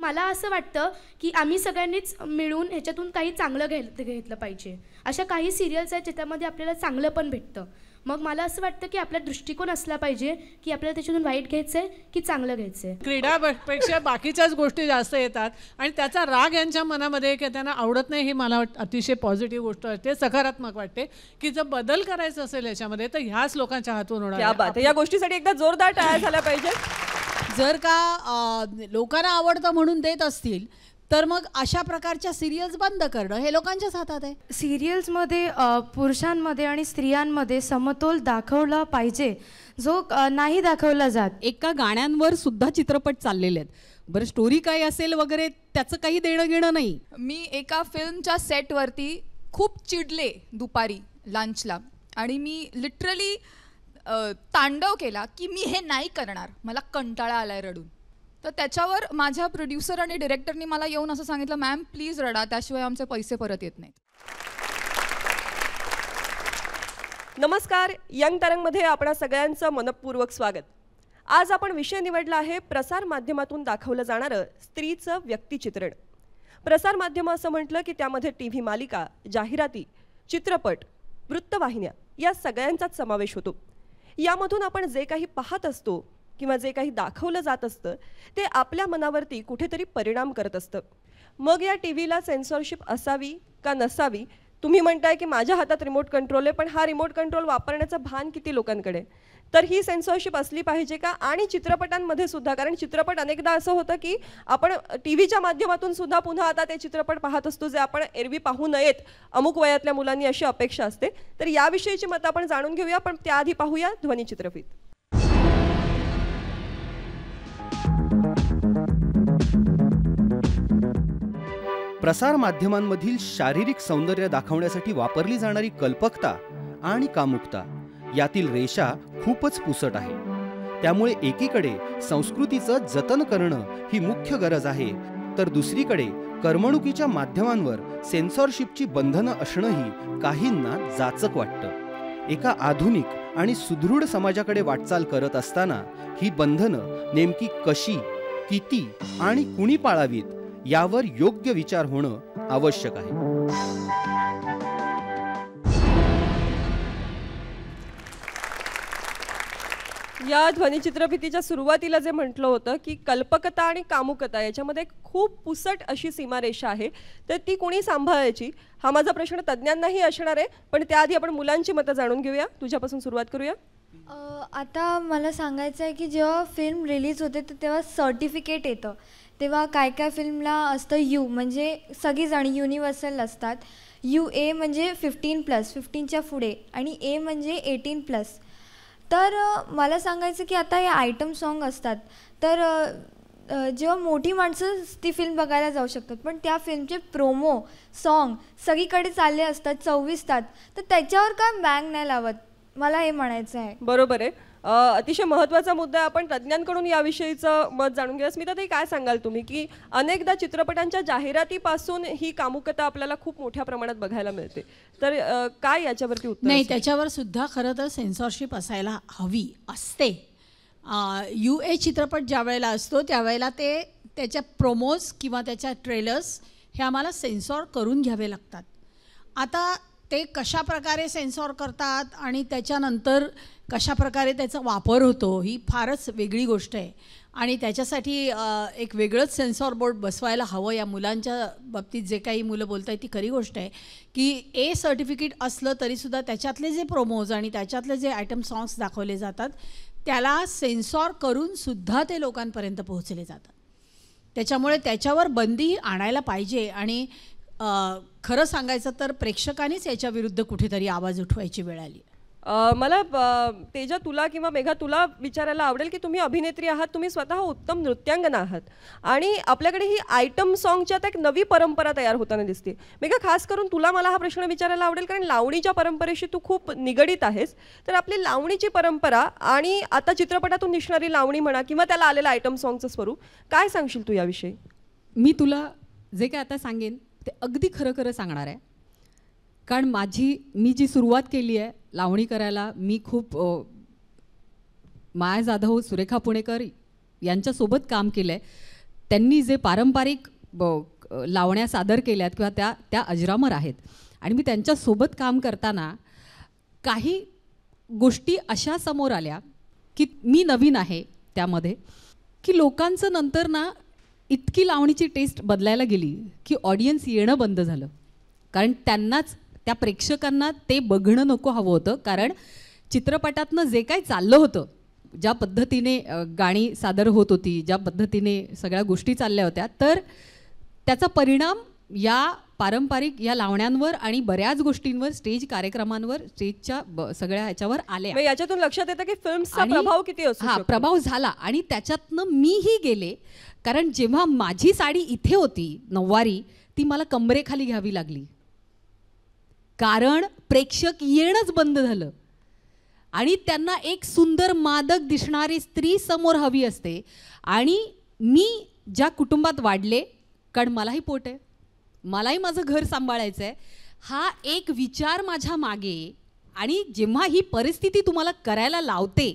मला असं वाटतं की आम्ही सगळ्यांनीच मिळून ह्याच्यातून काही चांगलं घेतलं पाहिजे. अशा काही सिरियल्स आहेत ज्याच्यामध्ये आपल्याला चांगलं पण भेटतं. मग मला असं वाटतं की आपला दृष्टिकोन असला पाहिजे की आपल्याला त्याच्यातून वाईट घ्यायचं आहे की चांगलं घ्यायचं आहे. क्रीडापेक्षा बाकीच्याच गोष्टी जास्त येतात आणि त्याचा राग यांच्या मनामध्ये की त्यांना आवडत नाही, ही मला अतिशय पॉझिटिव्ह गोष्ट वाटते, सकारात्मक वाटते की जर बदल करायचा असेल याच्यामध्ये तर ह्याच लोकांच्या हातून होणार. या गोष्टीसाठी एकदा जोरदार टाळ्या झाल्या पाहिजे. जर का लोकांना आवडतं म्हणून देत असतील तर मग अशा प्रकारच्या सिरियल्स बंद करणं हे लोकांच्याच हातात आहे. सिरियल्समध्ये पुरुषांमध्ये आणि स्त्रियांमध्ये समतोल दाखवला पाहिजे, जो नाही दाखवला जात. एका गाण्यांवर सुद्धा चित्रपट चाललेले आहेत. बरं, स्टोरी काय असेल वगैरे त्याचं काही देणं घेणं नाही. मी एका फिल्मच्या सेटवरती खूप चिडले दुपारी लंचला आणि मी लिटरली तांडव केला की मी हे नाही करणार, मला कंटाळा आलाय रडून. तर त्याच्यावर माझ्या प्रोड्युसर आणि डिरेक्टरनी मला येऊन असं सांगितलं, मॅम प्लीज रडा, त्याशिवाय आमचे पैसे परत येत नाहीत. नमस्कार, यंग तरंगमध्ये आपणा सगळ्यांचं मनपूर्वक स्वागत. आज आपण विषय निवडला आहे प्रसार माध्यमातून दाखवलं जाणारं स्त्रीचं व्यक्तिचित्रण. प्रसार माध्यम असं म्हटलं की त्यामध्ये TV मालिका, जाहिराती, चित्रपट, वृत्तवाहिन्या या सगळ्यांचाच समावेश होतो. यामधून आपण जे काही पाहत असतो किंवा जे काही दाखवलं जात असतं ते आपल्या मनावरती कुठेतरी परिणाम करत असतं. मग या TVला सेन्सॉरशिप असावी का नसावी? तुम्ही म्हणताय की माझ्या हातात रिमोट कंट्रोल आहे, पण हा रिमोट कंट्रोल वापरण्याचं भान किती लोकांकडे? तर ही सेन्सॉरशिप असली पाहिजे का? आणि चित्रपटांमध्ये सुद्धा, कारण चित्रपट अनेकदा असं होतं की आपण TVच्या माध्यमातून सुद्धा पुन्हा आता ते चित्रपट पाहत असतो जे आपण एरवी पाहू नयेत अमुक वयातल्या मुलांनी, अशी अपेक्षा असते. तर याविषयीची मतं आपण जाणून घेऊया, पण त्याआधी पाहूया ध्वनिचित्रफीत. प्रसार माध्यमांमधील शारीरिक सौंदर्य दाखवण्यासाठी वापरली जाणारी कल्पकता आणि कामुकता यातील रेषा खूपच पुसट आहे. त्यामुळे एकीकडे संस्कृतीचं जतन करणं ही मुख्य गरज आहे, तर दुसरीकडे करमणुकीच्या माध्यमांवर सेन्सॉरशिपची बंधनं असणंही काहींना जाचक वाटतं. एका आधुनिक आणि सुदृढ समाजाकडे वाटचाल करत असताना ही बंधनं नेमकी कशी, किती आणि कुणी पाळावीत यावर योग्य विचार होणं आवश्यक आहे. या ध्वनिचित्रफितीच्या सुरुवातीला जे म्हटलं होतं की कल्पकता आणि कामुकता याच्यामध्ये खूप पुसट अशी सीमारेषा आहे, तर ती कोणी सांभाळायची हा माझा प्रश्न तज्ज्ञांनाही असणार आहे. पण त्याआधी आपण मुलांची मतं जाणून घेऊया. तुझ्यापासून सुरुवात करूया. आता मला सांगायचं आहे की जेव्हा फिल्म रिलीज होते तर तेव्हा सर्टिफिकेट येतं. तेव्हा काय काय फिल्मला असतं यू, म्हणजे सगळीजण युनिव्हर्सल असतात. UA म्हणजे 15+, 15च्या पुढे, आणि A म्हणजे 18+. तर मला सांगायचं की आता हे आयटम सॉन्ग असतात, तर जेव्हा मोठी माणसं ती फिल्म बघायला जाऊ शकतात, पण त्या फिल्मचे प्रोमो सॉन्ग सगळीकडे चालले असतात 24 तास, तर त्याच्यावर काय बॅन नाही लावत, मला हे म्हणायचं आहे. बरोबर आहे. अतिशय महत्त्वाचा मुद्दा आहे. आपण तज्ज्ञांकडून याविषयीचं मत जाणून घ्या. स्मिताताई, काय सांगाल तुम्ही की अनेकदा चित्रपटांच्या जाहिरातीपासून ही कामुकता आपल्याला खूप मोठ्या प्रमाणात बघायला मिळते, तर काय याच्यावरती उत्तर? नाही, त्याच्यावर सुद्धा खरं तर सेन्सॉरशिप असायला हवी असते. UA चित्रपट ज्या वेळेला असतो त्यावेळेला ते त्याच्या प्रोमोज किंवा त्याच्या ट्रेलर्स हे आम्हाला सेन्सॉर करून घ्यावे लागतात. आता ते कशा प्रकारे सेन्सॉर करतात आणि त्याच्यानंतर कशा प्रकारे त्याचा वापर होतो ही फारच वेगळी गोष्ट आहे. आणि त्याच्यासाठी एक वेगळंच सेन्सॉर बोर्ड बसवायला हवं. या मुलांच्या बाबतीत जे काही मुलं बोलत आहेत ती खरी गोष्ट आहे की A सर्टिफिकेट असलं तरीसुद्धा त्याच्यातले जे प्रोमोज आणि त्याच्यातले जे आयटम सॉन्ग्स दाखवले जातात त्याला सेन्सॉर करूनसुद्धा ते लोकांपर्यंत पोहोचले जातात. त्याच्यामुळे त्याच्यावर बंदी आणायला पाहिजे. आणि खरं सांगायचं तर प्रेक्षकांनीच याच्याविरुद्ध कुठेतरी आवाज उठवायची वेळ आली. मला तेजा, तुला किंवा मेघा, तुला विचारायला आवडेल की तुम्ही अभिनेत्री आहात, तुम्ही स्वतः उत्तम नृत्यांगना आहात आणि आपल्याकडे ही आयटम सॉन्गच्यात एक नवी परंपरा तयार होताना दिसते. मेघा, खास करून तुला मला हा प्रश्न विचारायला आवडेल कारण लावणीच्या परंपरेशी तू खूप निगडीत आहेस. तर आपली लावणीची परंपरा आणि आता चित्रपटातून दिसणारी लावणी म्हणा किंवा त्याला आलेलं आयटम सॉन्गचं स्वरूप, काय सांगशील तू याविषयी? मी तुला जे काय आता सांगेन ते अगदी खरं खरं सांगणार आहे. कारण मी जी सुरुवात केली आहे लावणी करायला, मी खूप माया जाधव, सुरेखा पुणेकर यांच्यासोबत काम केलं आहे. त्यांनी जे पारंपरिक लावण्या सादर केल्यात किंवा त्या अजरामर आहेत. आणि मी त्यांच्यासोबत काम करताना काही गोष्टी अशा समोर आल्या की मी नवीन आहे त्यामध्ये, की लोकांचं नंतर ना इतकी लावणीची टेस्ट बदलायला गेली की ऑडियन्स येणं बंद झालं. कारण त्यांनाच, त्या प्रेक्षकांना ते बघणं नको हवं होतं. कारण चित्रपटातनं जे काही चाललं होतं, ज्या पद्धतीने गाणी सादर होत होती, ज्या पद्धतीने सगळ्या गोष्टी चालल्या होत्या, तर त्याचा परिणाम या पारंपरिक या लावण्यांवर आणि बऱ्याच गोष्टींवर, स्टेज कार्यक्रमांवर, स्टेजच्या सगळ्या ह्याच्यावर आल्या. याच्यातून लक्षात येतं की फिल्मचा प्रभाव किती असतो. हा प्रभाव झाला आणि त्याच्यातनं मीही गेले. कारण जेव्हा माझी साडी इथे होती नऊवारी, ती मला कमरेखाली घ्यावी लागली. कारण प्रेक्षक येणंच बंद झालं आणि त्यांना एक सुंदर मादक दिसणारी स्त्री समोर हवी असते. आणि मी ज्या कुटुंबात वाढले, कारण मलाही पोट आहे, मलाही माझं घर सांभाळायचं आहे, हा एक विचार माझ्या मागे. आणि जेव्हा ही परिस्थिती तुम्हाला करायला लावते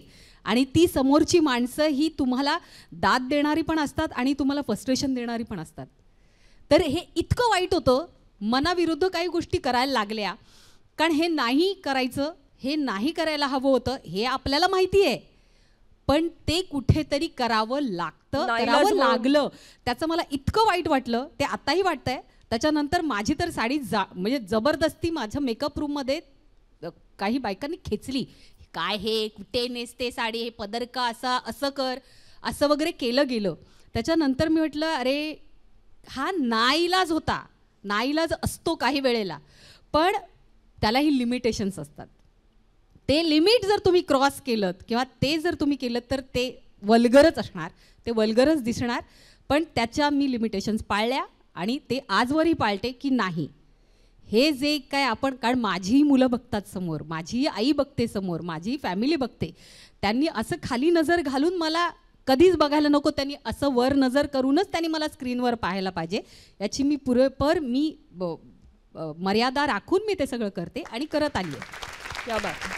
आणि ती समोरची माणसं ही तुम्हाला दाद देणारी पण असतात आणि तुम्हाला फ्रस्ट्रेशन देणारी पण असतात, तर हे इतकं वाईट होतं. मनाविरुद्ध काही गोष्टी करायला लागल्या. कारण हे नाही करायचं, हे नाही करायला हवं होतं, हे आपल्याला माहिती आहे, पण ते कुठेतरी करावं लागतं, करावं लागलं. त्याचं मला इतकं वाईट वाटलं, ते आत्ताही वाटतंय. त्याच्यानंतर माझी तर साडी म्हणजे जबरदस्ती माझ्या मेकअप रूममध्ये काही बायकांनी खेचली. काय हे, कुठे नेसते साडी, हे पदर का असा, असं कर, असं वगैरे केलं गेलं. त्याच्यानंतर मी म्हटलं अरे हा नाईलाज होता, नाईलाज असतो काही वेळेला, पण त्यालाही लिमिटेशन्स असतात. ते लिमिट जर तुम्ही क्रॉस केलं किंवा ते जर तुम्ही केलं तर ते वल्गरच असणार, ते वल्गरच दिसणार. पण त्याच्या मी लिमिटेशन्स पाळल्या आणि ते आजवरही पाळते की नाही, हे जे काय आपण, कारण माझीही मुलं बघतात समोर, माझी आई बघते समोर, माझी फॅमिली बघते, त्यांनी असं खाली नजर घालून मला कधीच बघायला नको. त्यांनी असं वर नजर करूनच त्यांनी मला स्क्रीनवर पाहायला पाहिजे, याची मी पुरेपूर मर्यादा राखून मी ते सगळं करते आणि करत आली आहे. क्या बात.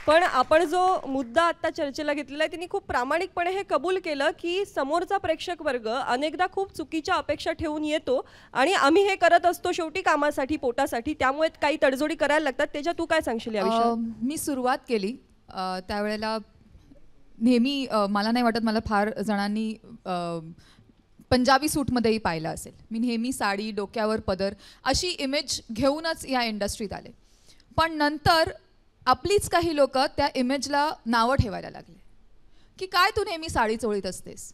पण आपण जो मुद्दा आत्ता चर्चेला घेतलेला आहे, त्यांनी खूप प्रामाणिकपणे हे कबूल केलं की समोरचा प्रेक्षक वर्ग अनेकदा खूप चुकीच्या अपेक्षा ठेवून येतो आणि आम्ही हे करत असतो शेवटी कामासाठी, पोटासाठी, त्यामुळे काही तडजोडी करायला लागतात. त्याच्या तू काय सांगशील या विषयात? मी सुरुवात केली त्यावेळेला नेहमी मला नाही वाटत मला फार जणांनी पंजाबी सूटमध्येही पाहिलं असेल. मी नेहमी साडी, डोक्यावर पदर अशी इमेज घेऊनच या इंडस्ट्रीत आले. पण नंतर आपलीच काही लोक त्या इमेजला नावं ठेवायला लागले की काय तू नेहमी साडी चोळीत असतेस,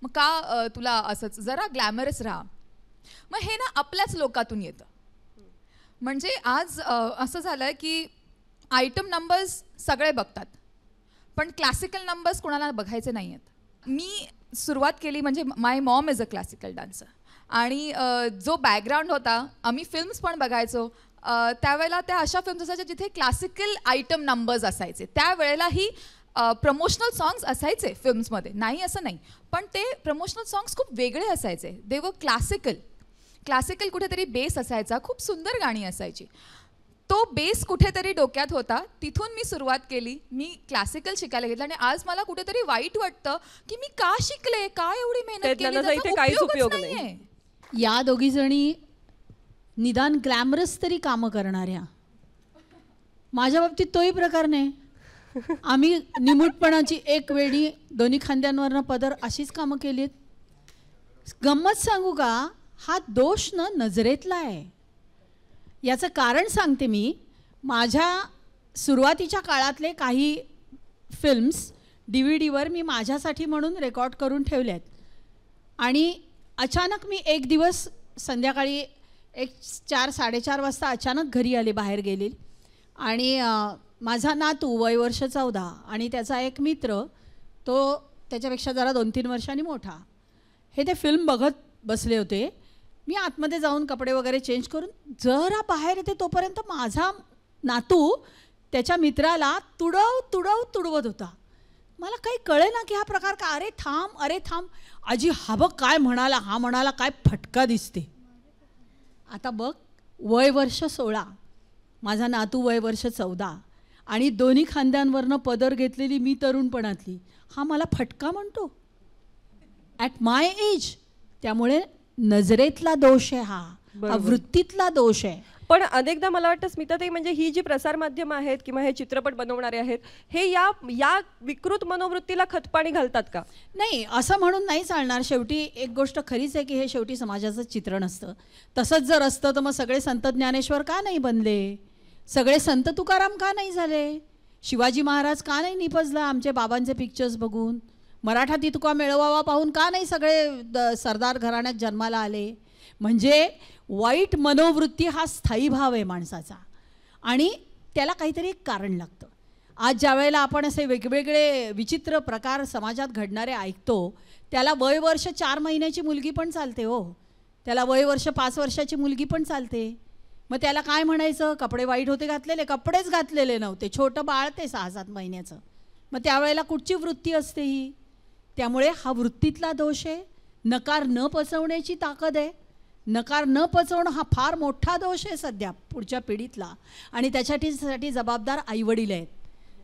मग का तुला असंच, जरा ग्लॅमरस राहा. मग हे ना आपल्याच लोकातून येतं. म्हणजे आज असं झालं आहे की आयटम नंबर्स सगळे बघतात पण क्लासिकल नंबर्स कोणाला बघायचे नाही आहेत. मी सुरुवात केली म्हणजे my mom is a classical dancer आणि जो बॅकग्राऊंड होता, आम्ही फिल्म्स पण बघायचो. त्यावेळेला त्या अशा फिल्म्स असायच्या जिथे क्लासिकल आयटम नंबर्स असायचे. त्यावेळेलाही प्रमोशनल सॉंग्स असायचे फिल्म्समध्ये, नाही असं नाही, पण ते प्रमोशनल सॉंग्स खूप वेगळे असायचे. दे वर क्लासिकल कुठेतरी बेस असायचा, खूप सुंदर गाणी असायची. तो बेस कुठेतरी डोक्यात होता, तिथून मी सुरुवात केली. मी क्लासिकल शिकायला घेतलं आणि आज मला कुठेतरी वाईट वाटतं की मी का शिकले, काय एवढी मेहनत केली, इथे काहीच उपयोग नाही. या दोघी जणी निदान ग्लॅमरस तरी कामं करणाऱ्या. माझ्या बाबतीत तोही प्रकार नाही. आम्ही निमूटपणाची एक वेळी दोन्ही खांद्यांवरनं पदर अशीच कामं केलीत. गंमत सांगू का, हा दोष न नजरेतला आहे. याचं कारण सांगते मी. माझ्या सुरुवातीच्या काळातले काही फिल्म्स DVD मी माझ्यासाठी म्हणून रेकॉर्ड करून ठेवले आहेत आणि अचानक मी एक दिवस संध्याकाळी 4-4:30 वाजता अचानक घरी आले, बाहेर गेले आणि माझा नातू वय वर्ष 14 आणि त्याचा एक मित्र, तो त्याच्यापेक्षा जरा 2-3 वर्षांनी मोठा, हे ते फिल्म बघत बसले होते. मी आतमध्ये जाऊन कपडे वगैरे चेंज करून जरा बाहेर येते तोपर्यंत माझा नातू त्याच्या मित्राला तुडवत होता. मला काही कळे ना की हा प्रकार का. अरे थांब आजी, हा बघ काय म्हणाला, हा म्हणाला काय फटका दिसते. आता बघ, वय वर्ष 16, माझा नातू वय वर्ष 14 आणि दोन्ही खांद्यांवरनं पदर घेतलेली मी तरुणपणातली, हा मला फटका म्हणतो. At my age. त्यामुळे नजरेतला दोष आहे, हा वृत्तीतला दोष आहे. पण अनेकदा मला वाटतं स्मिताताई, म्हणजे ही जी प्रसारमाध्यमं आहेत किंवा हे चित्रपट बनवणारे आहेत, हे या विकृत मनोवृत्तीला खतपाणी घालतात का? नाही, असं म्हणून नाही चालणार. शेवटी एक गोष्ट खरीच आहे की हे शेवटी समाजाचं चित्रण असतं. तसंच जर असतं तर मग सगळे संत ज्ञानेश्वर का नाही बनले, सगळे संत तुकाराम का नाही झाले, शिवाजी महाराज का नाही निपजला आमचे बाबांचे पिक्चर्स बघून, मराठा तितुका मेळवावा पाहून का नाही सगळे सरदार घराण्यात जन्माला आले. म्हणजे वाईट मनोवृत्ती हा स्थायी भाव आहे माणसाचा आणि त्याला काहीतरी एक कारण लागतं. आज ज्या वेळेला आपण असे वेगवेगळे विचित्र प्रकार समाजात घडणारे ऐकतो, त्याला वय वर्ष 4 महिन्याची मुलगी पण चालते हो, त्याला वय वर्ष 5 वर्षाची मुलगी पण चालते. मग त्याला काय म्हणायचं, कपडे वाईट होते घातलेले, कपडेच घातलेले नव्हते, छोटं बाळ ते 6-7 महिन्याचं. मग त्यावेळेला कुठची वृत्ती असते ही? त्यामुळे हा वृत्तीतला दोष आहे. नकार न पचवण्याची ताकद आहे. नकार न पचवणं हा फार मोठा दोष आहे सध्या पुढच्या पिढीतला, आणि त्याच्यासाठी जबाबदार आईवडील आहेत.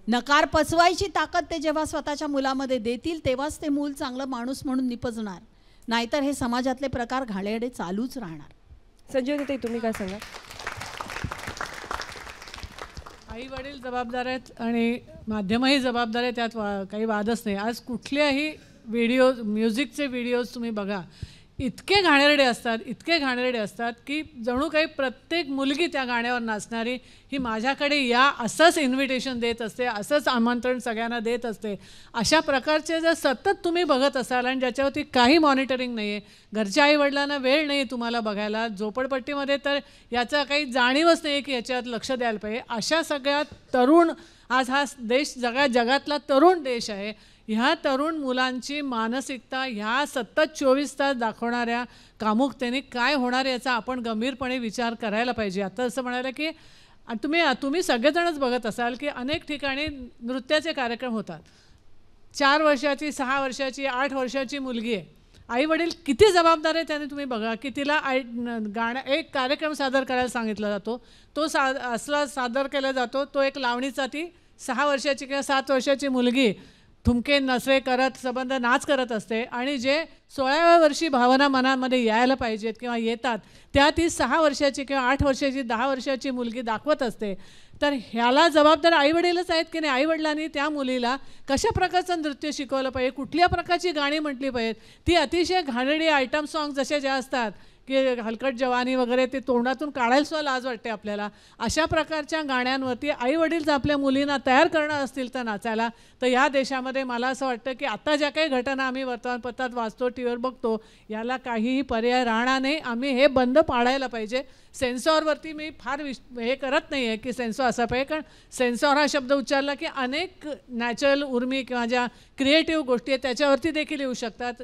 नकार पचवायची ताकद ते जेव्हा स्वतःच्या मुलामध्ये देतील तेव्हाच ते मूल चांगलं माणूस म्हणून निपजणार, नाहीतर हे समाजातले प्रकार घाणेरडे चालूच राहणार. संजीवनीताई, तुम्ही काय सांगा? आई वडील जबाबदार आहेत आणि माध्यमही जबाबदार आहे, त्यात काही वादच नाही. आज कुठल्याही व्हिडिओज, म्युझिकचे व्हिडिओज तुम्ही बघा, इतके घाणेरडे असतात की जणू काही प्रत्येक मुलगी त्या गाण्यावर नाचणारी ही माझ्याकडे या असंच इन्व्हिटेशन देत असते, असंच आमंत्रण सगळ्यांना देत असते. अशा प्रकारचे जर सतत तुम्ही बघत असाल आणि ज्याच्यावरती काही मॉनिटरिंग नाही आहे, घरच्या आईवडिलांना वेळ नाही आहे तुम्हाला बघायला, झोपडपट्टीमध्ये तर याचा काही जाणीवच नाही आहे की याच्यात लक्ष द्यायला पाहिजे, अशा सगळ्या तरुण, आज हा देश जगातला तरुण देश आहे, ह्या तरुण मुलांची मानसिकता ह्या सतत 24 तास दाखवणाऱ्या कामुकतेने काय होणार याचा आपण गंभीरपणे विचार करायला पाहिजे. आता असं म्हणाले की तुम्ही सगळेजणच बघत असाल की अनेक ठिकाणी नृत्याचे कार्यक्रम होतात. 4 वर्षाची, 6 वर्षाची, 8 वर्षाची मुलगी आहे, आईवडील किती जबाबदार आहे त्याने तुम्ही बघा की तिला एक कार्यक्रम सादर करायला सांगितला जातो, तो असला सादर केला जातो, तो एक लावणीचा, ती 6 वर्षाची किंवा 7 वर्षाची मुलगी ठुमके नसरे करत संबंध नाच करत असते, आणि जे 16व्या वर्षी भावना मनामध्ये यायला पाहिजेत किंवा येतात त्या ती 6 वर्षाची किंवा 8 वर्षाची, 10 वर्षाची मुलगी दाखवत असते. तर ह्याला जबाबदार आईवडीलच आहेत की नाही. आईवडिलांनी त्या मुलीला कशा प्रकारचं नृत्य शिकवलं पाहिजे, कुठल्या प्रकारची गाणी म्हटली पाहिजेत, ती अतिशय घाणेरडी आयटम सॉंग जसे ज्या असतात की हलकट जवानी वगैरे, ते तोंडातून काढायला सुद्धा लाज वाटते आपल्याला. अशा प्रकारच्या गाण्यांवरती आईवडील जर आपल्या मुलींना तयार करणार असतील तर नाचायला, तर या देशामध्ये मला असं वाटतं की आता ज्या काही घटना आम्ही वर्तमानपत्रात वाचतो, टी व्हीवर बघतो, याला काहीही पर्याय राहणार नाही. आम्ही हे बंद पाडायला पाहिजे. सेन्सॉरवरती मी फार हे करत नाही आहे की सेन्सॉर असा पाहिजे, कारण सेन्सॉर हा शब्द उच्चारला की अनेक नॅचरल उर्मी किंवा ज्या क्रिएटिव्ह गोष्टी आहेत त्याच्यावरती देखील येऊ शकतात,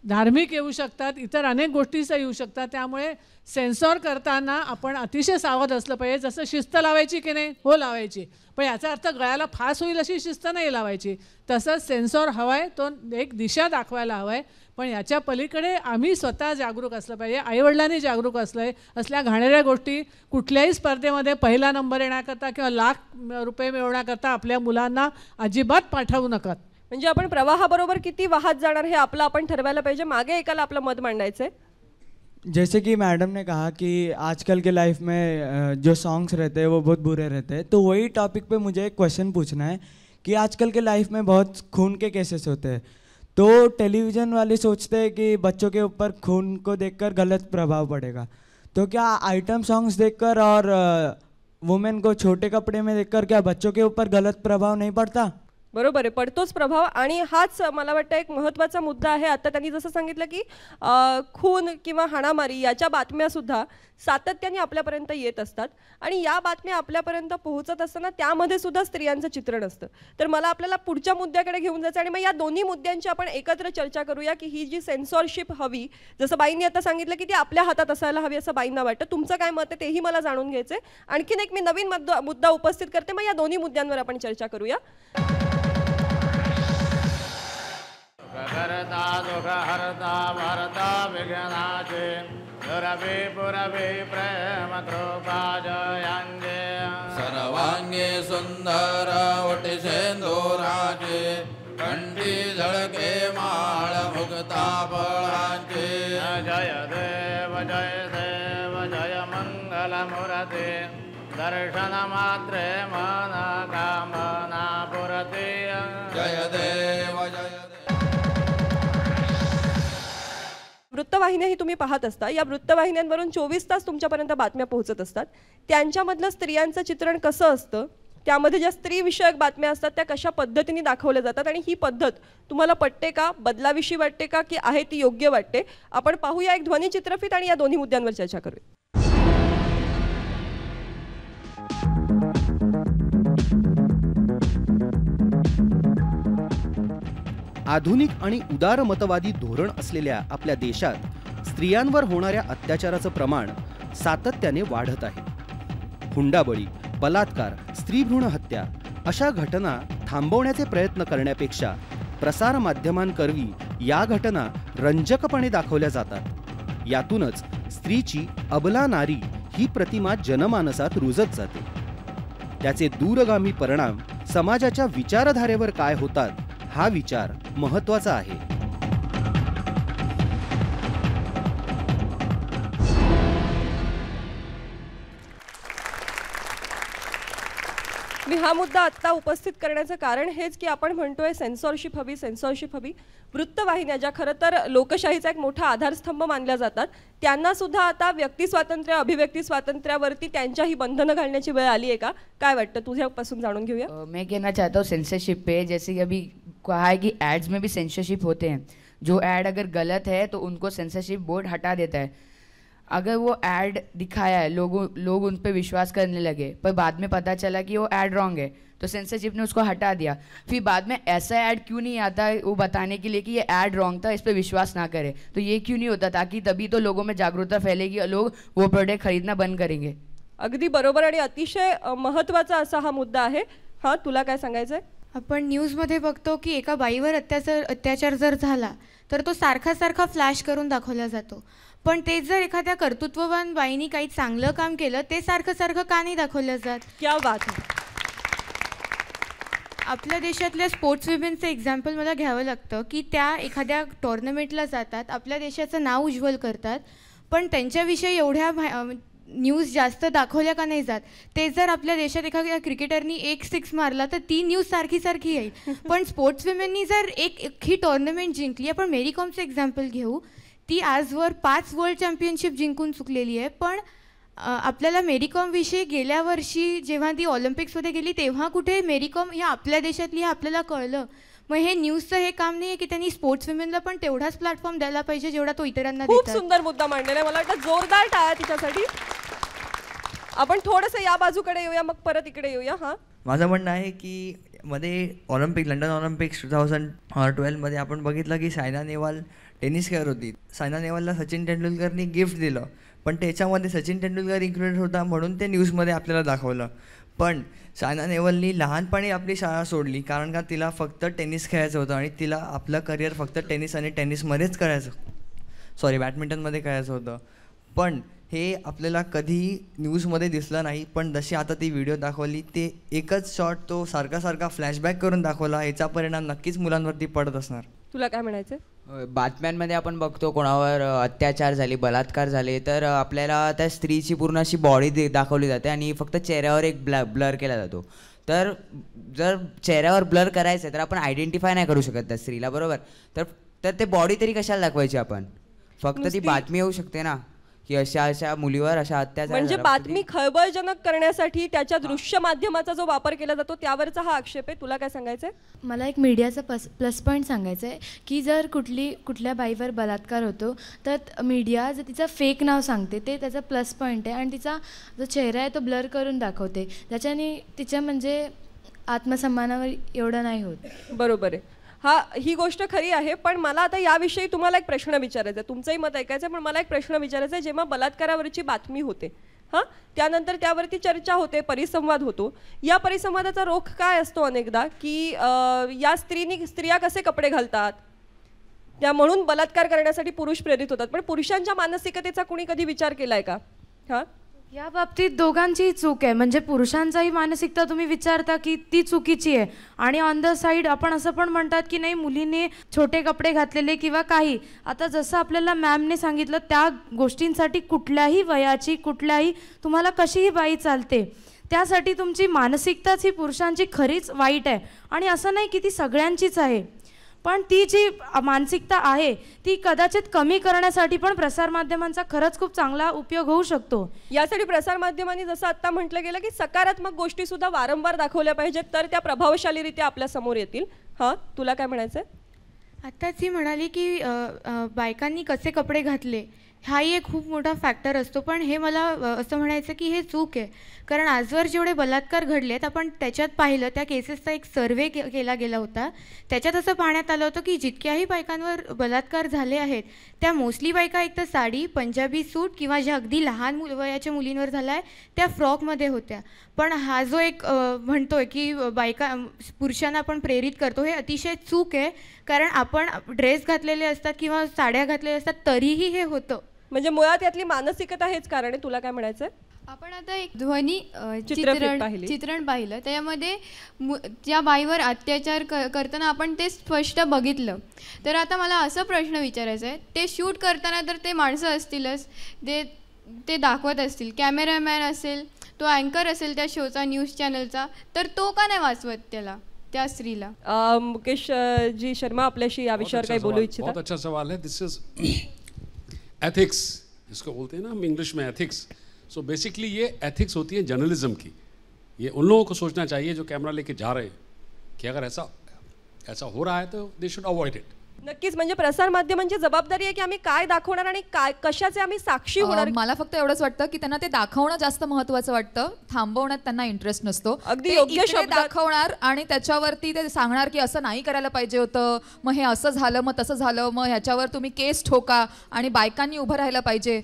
धार्मिक येऊ शकतात, इतर अनेक गोष्टीचा येऊ शकतात. त्यामुळे सेन्सॉर करताना आपण अतिशय सावध असलं पाहिजे. जसं शिस्त लावायची की नाही, हो लावायची, पण याचा अर्थ गळ्याला फास होईल अशी शिस्त नाही लावायची. तसंच सेन्सॉर हवा आहे, तो एक दिशा दाखवायला हवा आहे, पण याच्या पलीकडे आम्ही स्वतः जागरूक असलं पाहिजे, आईवडिलांनी जागरूक असल्या घाणेऱ्या गोष्टी कुठल्याही स्पर्धेमध्ये पहिला नंबर येण्याकरता किंवा लाख रुपये मिळवण्याकरता आपल्या मुलांना अजिबात पाठवू नका. म्हणजे आपण प्रवाहाबरोबर किती वाहत जाणार हे आपलं आपण ठरवायला पाहिजे. मागे एकाला आपलं मत मांडायचं आहे. जैसे कि मैडम ने कहा कि आजकल के लाइफ में जो सॉन्ग्स रहते हैं वो बहुत बुरे रहते हैं, तो वही टॉपिक पे मुझे एक क्वेश्चन पूछना है कि आजकल के लाइफ में बहुत खून के केसेस होते हैं, तो टेलीविज़न वाले सोचते हैं कि बच्चों के ऊपर खून को देखकर गलत प्रभाव पड़ेगा, तो क्या आइटम सॉन्ग्स देखकर और वुमेन को छोटे कपड़े में देखकर क्या बच्चों के ऊपर गलत प्रभाव नहीं पड़ता? बरोबर आहे, पडतोच प्रभाव. आणि हाच मला वाटतं एक महत्त्वाचा मुद्दा आहे. आता त्यांनी जसं सांगितलं की खून किंवा हाणामारी याच्या बातम्यासुद्धा सातत्याने आपल्यापर्यंत येत असतात, आणि या बातम्या आपल्यापर्यंत पोहोचत असताना त्यामध्ये सुद्धा स्त्रियांचं चित्रण असतं. तर मला आपल्याला पुढच्या मुद्द्याकडे घेऊन जायचं, आणि मग या दोन्ही मुद्द्यांची आपण एकत्र चर्चा करूया की ही जी सेन्सॉरशिप हवी, जसं बाईंनी आता सांगितलं की ती आपल्या हातात असायला हवी असं बाईंना वाटतं. तुमचं काय मत आहे तेही मला जाणून घ्यायचं आहे. आणखीन एक मी नवीन मुद्दा उपस्थित करते, मग या दोन्ही मुद्द्यांवर आपण चर्चा करूया. करता दुख हरता भरता विघ्नाचे दुरवे पुरवे प्रेम कृपा जयांगे सर्वांगे सुंदर वटी सेंदुराचे कंठ फळांची झळके माळ मुक्ता फळांची जय देव जय मंगलमूर्ते दर्शन मात्रे मन कामना पुरते जय देव जय वृत्तवाहिन्याही तुम्ही पाहत असता. या वृत्तवाहिन्यांवरून 24 तास तुमच्यापर्यंत बातम्या पोहोचत असतात. त्यांच्यामधलं स्त्रियांचं चित्रण कसं असतं, त्यामध्ये ज्या स्त्रीविषयक बातम्या असतात त्या कशा पद्धतीने दाखवल्या जातात आणि ही पद्धत तुम्हाला पटते का, बदलाविषयी वाटते का, की आहे ती योग्य वाटते? आपण पाहूया एक ध्वनी चित्रफित आणि या दोन्ही मुद्द्यांवर चर्चा करूया. आधुनिक आणि उदारमतवादी धोरण असलेल्या आपल्या देशात स्त्रियांवर होणाऱ्या अत्याचाराचं प्रमाण सातत्याने वाढत आहे. हुंडाबळी, बलात्कार, स्त्रीभ्रूण हत्या अशा घटना थांबवण्याचे प्रयत्न करण्यापेक्षा प्रसारमाध्यमांकरवी या घटना रंजकपणे दाखवल्या जातात. यातूनच स्त्रीची अबला नारी ही प्रतिमा जनमानसात रुजत जाते. त्याचे दूरगामी परिणाम समाजाच्या विचारधारेवर काय होतात हा विचार महत्त्वाचा आहे. मी हा मुद्दा आत्ता उपस्थित करण्याचं कारण हेच की आपण म्हणतोय सेन्सॉरशिप हवी. वृत्तवाहिन्या ज्या खरं तर लोकशाहीचा एक मोठा आधारस्तंभ मानल्या जातात, त्यांना सुद्धा आता व्यक्ती स्वातंत्र्य, अभिव्यक्ती स्वातंत्र्यावरती त्यांच्याही बंधनं घालण्याची वेळ आली आहे का? काय वाटतं, तुझ्यापासून जाणून घेऊया. मैं कहना चाहता हूँ सेंसरशिप पे, जैसे कि अभी कहा है कि एड्स में भी सेंसरशिप होते हैं. जो एड अगर गलत है तो उनको सेंसरशिप बोर्ड हटा देता है. अगर वो ऐड दिखाया है, लोग उन पे विश्वास करने लगे, पर बाद में पता चला कि वो ऐड रॉन्ग है, तो सेंसरशिप ने उसको हटा दिया. फिर बाद में ऐसा ऐड क्यों नहीं आता वो बताने के लिए कि ये ऐड रॉन्ग था, इस पे विश्वास ना करें. तो ये क्यों नहीं होता? ताकि तभी तो लोगों में जागरूकता फैलेगी और लोग वो प्रोडक्ट खरीदना बंद करेंगे. अगदी बरोबर आणि अतिशय महत्त्वाचा असा हा मुद्दा आहे. हां, तुला काय सांगायचं आहे? आपण न्यूजमध्ये बघतो की एका बाईवर अत्याचार जर झाला तर तो सारखा फ्लॅश करून दाखवला जातो. पण ते जर एखाद्या कर्तृत्ववान बाईनी काही चांगलं काम केलं ते सारखं का नाही दाखवलं जात? क्या बात आहे. आपल्या देशातल्या स्पोर्ट्स विमेनचं एक्झाम्पल मला घ्यावं लागतं की त्या एखाद्या टोर्नामेंटला जातात, आपल्या देशाचं नाव उज्ज्वल करतात, पण त्यांच्याविषयी एवढ्या न्यूज जास्त दाखवल्या का नाही जात? ते जर आपल्या देशात एखाद्या क्रिकेटरनी 1 6 मारला तर ती न्यूज सारखी येईल. पण स्पोर्ट्स विमेननी जर ही टोर्नामेंट जिंकली, आपण मेरी कॉमचं एक्झाम्पल घेऊ, ती आजवर 5 वर्ल्ड चॅम्पियनशिप जिंकून चुकलेली आहे. पण आपल्याला मेरी कॉमविषयी गेल्या वर्षी जेव्हा ती ऑलिम्पिक्समध्ये गेली तेव्हा कुठे मेरी कॉम ह्या आपल्या देशातली हे आपल्याला कळलं. मग हे न्यूजचं हे काम नाही आहे की त्यांनी स्पोर्ट्स विमेनला पण तेवढाच प्लॅटफॉर्म द्यायला पाहिजे जेवढा तो इतरांना देतात. खूप सुंदर मुद्दा मांडलेला आहे. मला वाटतं जोरदार टाळ्या तिच्यासाठी. आपण थोडंसं या बाजूकडे येऊया, मग परत इकडे येऊया. हां, माझं म्हणणं आहे की मध्ये लंडन ऑलिम्पिक्स 2012मध्ये आपण बघितलं की सायना नेहवाल टेनिस खेळत होती. सायना नेहवालला सचिन तेंडुलकरनी गिफ्ट दिलं, पण त्याच्यामध्ये सचिन तेंडुलकर इन्क्लुडेड होता म्हणून ते न्यूजमध्ये आपल्याला दाखवलं. पण सायना नेहवालनी लहानपणी आपली शाळा सोडली कारण का तिला फक्त टेनिस खेळायचं होतं आणि तिला आपलं करिअर फक्त टेनिस आणि टेनिसमध्येच बॅडमिंटनमध्ये करायचं होतं. पण हे आपल्याला कधीही न्यूजमध्ये दिसलं नाही. पण जशी आता ती व्हिडिओ दाखवली, ते एकच शॉट तो सारखा फ्लॅशबॅक करून दाखवला, याचा परिणाम नक्कीच मुलांवरती पडत असणार. तुला काय म्हणायचं? बातम्यांमध्ये आपण बघतो कोणावर अत्याचार झाले, बलात्कार झाले, तर आपल्याला त्या स्त्रीची पूर्ण अशी बॉडी दाखवली जाते आणि फक्त चेहऱ्यावर एक ब्लर केला जातो. तर जर चेहऱ्यावर ब्लर करायचं आहे तर आपण आयडेंटिफाय नाही करू शकत त्या स्त्रीला, बरोबर? तर ते बॉडी तरी कशाला दाखवायची आपण? फक्त ती बातमी येऊ शकते ना की अशा मुलीवर अशा अत्याचार. म्हणजे बातमी खळबळजनक करण्यासाठी त्याच्या दृश्य माध्यमाचा जो वापर केला जातो त्यावरचा हा आक्षेप आहे. तुला काय सांगायचं आहे? मला एक मीडियाचा प्लस पॉईंट सांगायचं आहे की जर कुठल्या बाईवर बलात्कार होतो तर मीडिया जर तिचं फेक नाव सांगते ते त्याचा प्लस पॉईंट आहे आणि तिचा जो चेहरा आहे तो ब्लर करून दाखवते, त्याच्याने तिच्या म्हणजे आत्मसन्मानावर एवढं नाही होत. बरोबर आहे. ही गोष्ट खरी आहे. पण मला आता याविषयी तुम्हाला एक प्रश्न विचारायचा आहे. तुमचंही मत ऐकायचं आहे, पण मला एक प्रश्न विचारायचा आहे. जेव्हा बलात्कारावरची बातमी होते, त्यानंतर त्यावरती चर्चा होते, परिसंवाद होतो, या परिसंवादाचा रोख काय असतो अनेकदा की या स्त्रिया कसे कपडे घालतात त्या म्हणून बलात्कार करण्यासाठी पुरुष प्रेरित होतात. पण पुरुषांच्या मानसिकतेचा कुणी कधी विचार केलाय का? या बाबतीत दोघांचीही चूक आहे. म्हणजे पुरुषांचाही मानसिकता तुम्ही विचारता की ती चुकीची आहे, आणि ऑन द साईड आपण असं पण म्हणतात की नाही मुलीने छोटे कपडे घातलेले किंवा काही. आता जसं आपल्याला मॅमने सांगितलं त्या गोष्टींसाठी कुठल्याही वयाची कुठल्याही तुम्हाला कशीही बाई चालते. त्यासाठी तुमची मानसिकताच ही पुरुषांची खरीच वाईट आहे. आणि असं नाही की ती सगळ्यांचीच आहे, पण ती जी मानसिकता आहे ती कदाचित कमी करण्यासाठी पण प्रसारमाध्यमांचा खरंच खूप चांगला उपयोग होऊ शकतो. यासाठी प्रसारमाध्यमांनी जसं आत्ता म्हटलं गेलं की सकारात्मक गोष्टी सुद्धा वारंवार दाखवल्या पाहिजेत, तर त्या प्रभावशालीरित्या आपल्या समोर येतील. हां, तुला काय म्हणायचं आहे? आत्ताच ही म्हणाली की बायकांनी कसे कपडे घातले हाही एक खूप मोठा फॅक्टर असतो, पण हे मला असं म्हणायचं की हे चूक आहे. कारण आजवर जेवढे बलात्कार घडले आहेत आपण त्याच्यात पाहिलं, त्या केसेसचा एक सर्वे केला गेला होता. त्याच्यात असं पाहण्यात आलं होतं की जितक्याही बायकांवर बलात्कार झाले आहेत त्या मोस्टली बायका एक तर साडी, पंजाबी सूट किंवा ज्या अगदी लहान वयाच्या मुलींवर झाला आहे त्या फ्रॉकमध्ये होत्या. पण हा जो एक म्हणतोय की बायका पुरुषांना आपण प्रेरित करतो, हे अतिशय चूक आहे. कारण आपण ड्रेस घातलेले असतात किंवा साड्या घातलेल्या असतात तरीही हे होतं. म्हणजे मुळात यातली मानसिकता हेच कारण आहे. तुला काय म्हणायचं आहे? आपण आता एक ध्वनी चित्रण पाहिलं, त्याच्यामध्ये ज्या बाईवर अत्याचार करताना आपण ते स्पष्ट बघितलं. तर आता मला असं प्रश्न विचारायचा आहे, ते शूट करताना तर ते माणसं असतीलच, ते दाखवत असतील, कॅमेरामॅन असेल, तो अँकर असेल त्या शोचा, न्यूज चॅनलचा, तर तो का नाही वाचवत त्या स्त्रीला? मुकेश जी शर्मा आपल्याशी या विषयावर काही बोलू इच्छिता? बहुत अच्छा सवाल है. दिस इज एथिक्स, इसको बोलते हैं ना हम इंग्लिश में एथिक्स. सो बेसिकली ये एथिक्स होती है जर्नलिज्म की. ये उन लोगों को सोचना चाहिए जो कैमरा लेके जा रहे हैं कि अगर ऐसा हो रहा है तो दे शुड अवॉइड इट. नक्कीच, म्हणजे प्रसार माध्यमांची जबाबदारी आहे की आम्ही काय दाखवणार आणि काय कशाचे आम्ही साक्षी होणार. मला फक्त एवढंच वाटतं की त्यांना ते दाखवणं जास्त महत्त्वाचं वाटतं, थांबवण्यात त्यांना इंटरेस्ट नसतो. अगदी योग्य शब्द दाखवणार आणि त्याच्यावरती ते सांगणार की असं नाही करायला पाहिजे होतं, मग हे असं झालं, मग तसं झालं, मग ह्याच्यावर तुम्ही केस ठोका आणि बायकांनी उभं राहायला पाहिजे.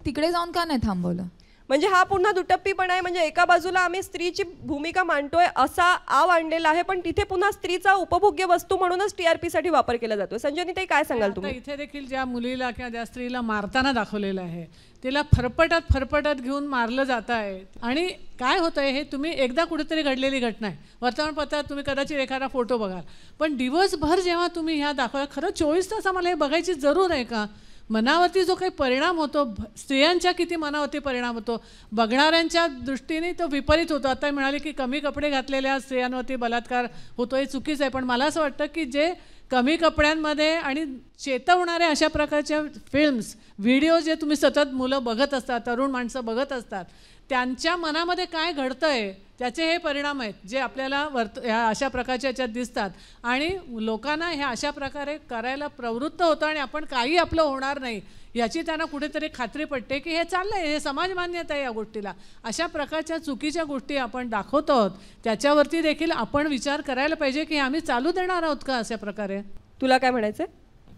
तिकडे जाऊन का नाही थांबवलं? म्हणजे हा पुन्हा दुटप्पीपणा आहे. म्हणजे एका बाजूला आम्ही स्त्रीची भूमिका मांडतोय असा आव आणलेला आहे, पण तिथे पुन्हा स्त्रीचा उपभोग्य वस्तू म्हणूनच TRP साठी वापर केला जातो. संजनी ताई काय सांगाल तुम्ही? इथे देखील ज्या मुलीला किंवा ज्या स्त्रीला मारताना दाखवलेलं आहे तिला फरफटत घेऊन मारलं जात आहे. आणि काय होतंय हे तुम्ही एकदा कुठेतरी घडलेली घटना आहे, वर्तमानपत्रात तुम्ही कदाचित एखादा फोटो बघाल, पण दिवसभर जेव्हा तुम्ही ह्या दाखवा, खरं 24 तास आम्हाला हे बघायची जरूर आहे का? मनावरती जो काही परिणाम होतो, स्त्रियांच्या किती मनावरती परिणाम होतो, बघणाऱ्यांच्या दृष्टीने तो विपरीत होतो. आता म्हणाले की कमी कपडे घातलेल्या स्त्रियांवरती बलात्कार होतो, हे चुकीचं आहे. पण मला असं वाटतं की जे कमी कपड्यांमध्ये आणि चेतवणाऱ्या अशा प्रकारच्या फिल्म्स, व्हिडिओ जे तुम्ही सतत मुलं बघत असतात, तरुण माणसं बघत असतात, त्यांच्या मनामध्ये काय घडतं आहे त्याचे हे परिणाम आहेत जे आपल्याला ह्या अशा प्रकारच्या याच्यात दिसतात. आणि लोकांना ह्या अशा प्रकारे करायला प्रवृत्त होतं आणि आपण काही आपलं होणार नाही याची त्यांना कुठेतरी खात्री पडते की हे चाललं आहे, हे समाज मान्यता आहे या गोष्टीला. अशा प्रकारच्या चुकीच्या गोष्टी आपण दाखवतो आहोत, त्याच्यावरती देखील आपण विचार करायला पाहिजे की आम्ही चालू देणार आहोत का अशा प्रकारे. तुला काय म्हणायचं आहे?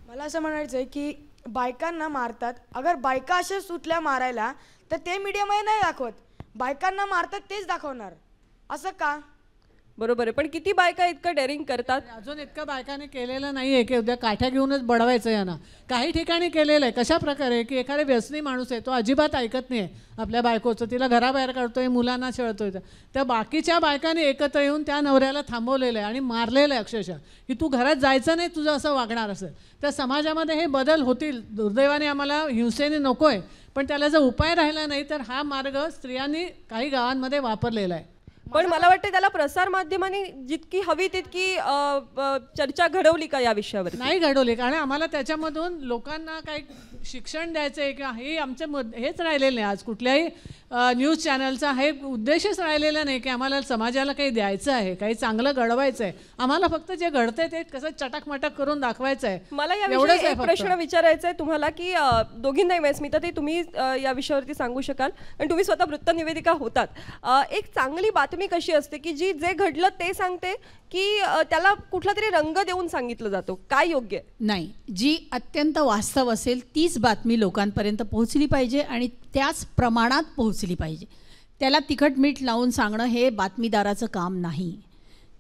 मला असं म्हणायचं आहे की बायकांना मारतात, अगर बायका अशा सुटल्या मारायला तर ते मीडियामध्ये नाही दाखवत, बायकांना मारतात तेच दाखवणार, असं का? बरोबर आहे, पण किती बायका इतकं डेअरिंग करतात? अजून इतकं बायकाने केलेलं नाही आहे की उद्या काठ्या घेऊनच बडवायचं यांना. काही ठिकाणी केलेलं आहे. कशा प्रकारे की एखादा व्यसनी माणूस आहे, तो अजिबात ऐकत नाही आपल्या बायकोचं, तिला घराबाहेर काढतोय, मुलांना छळतोय, त्या बाकीच्या बायकांनी एकत्र येऊन त्या नवऱ्याला थांबवलेलं आहे आणि मारलेलं आहे अक्षरशः की तू घरात जायचं नाही, तुझं असं वागणार असेल. तर समाजामध्ये हे बदल होतील. दुर्दैवाने आम्हाला हिंसेने नको आहे, पण त्याला जर उपाय राहिला नाही तर हा मार्ग स्त्रियांनी काही गावांमध्ये वापरलेला आहे. पण मला वाटतं त्याला प्रसार माध्यमांनी जितकी हवी तितकी चर्चा घडवली का या विषयावर? नाही घडवली, कारण आम्हाला त्याच्यामधून लोकांना काही शिक्षण द्यायचं आहे किंवा हे आमचं हेच राहिलेलं नाही. आज कुठल्याही न्यूज चॅनलचा हे उद्देशच राहिलेला नाही की आम्हाला समाजाला काही द्यायचं आहे, काही चांगलं घडवायचं आहे. आम्हाला फक्त जे घडतंय ते कसं चटकमटक करून दाखवायचं आहे. मला याविषयी एक प्रश्न विचारायचा आहे तुम्हाला की दोघींनाही, स्मिता ताई तुम्ही या विषयावरती सांगू शकाल, आणि तुम्ही स्वतः वृत्तनिवेदिका होतात. एक चांगली बातमी कशी असते की जी जे घडलं ते सांगते की त्याला कुठला तरी रंग देऊन सांगितलं जातो? काय योग्य नाही, जी अत्यंत वास्तव असेल तीच बातमी लोकांपर्यंत पोहोचली पाहिजे आणि त्याच प्रमाणात पोहोचली पाहिजे. त्याला तिखट मीठ लावून सांगणं हे बातमीदाराचं काम नाही.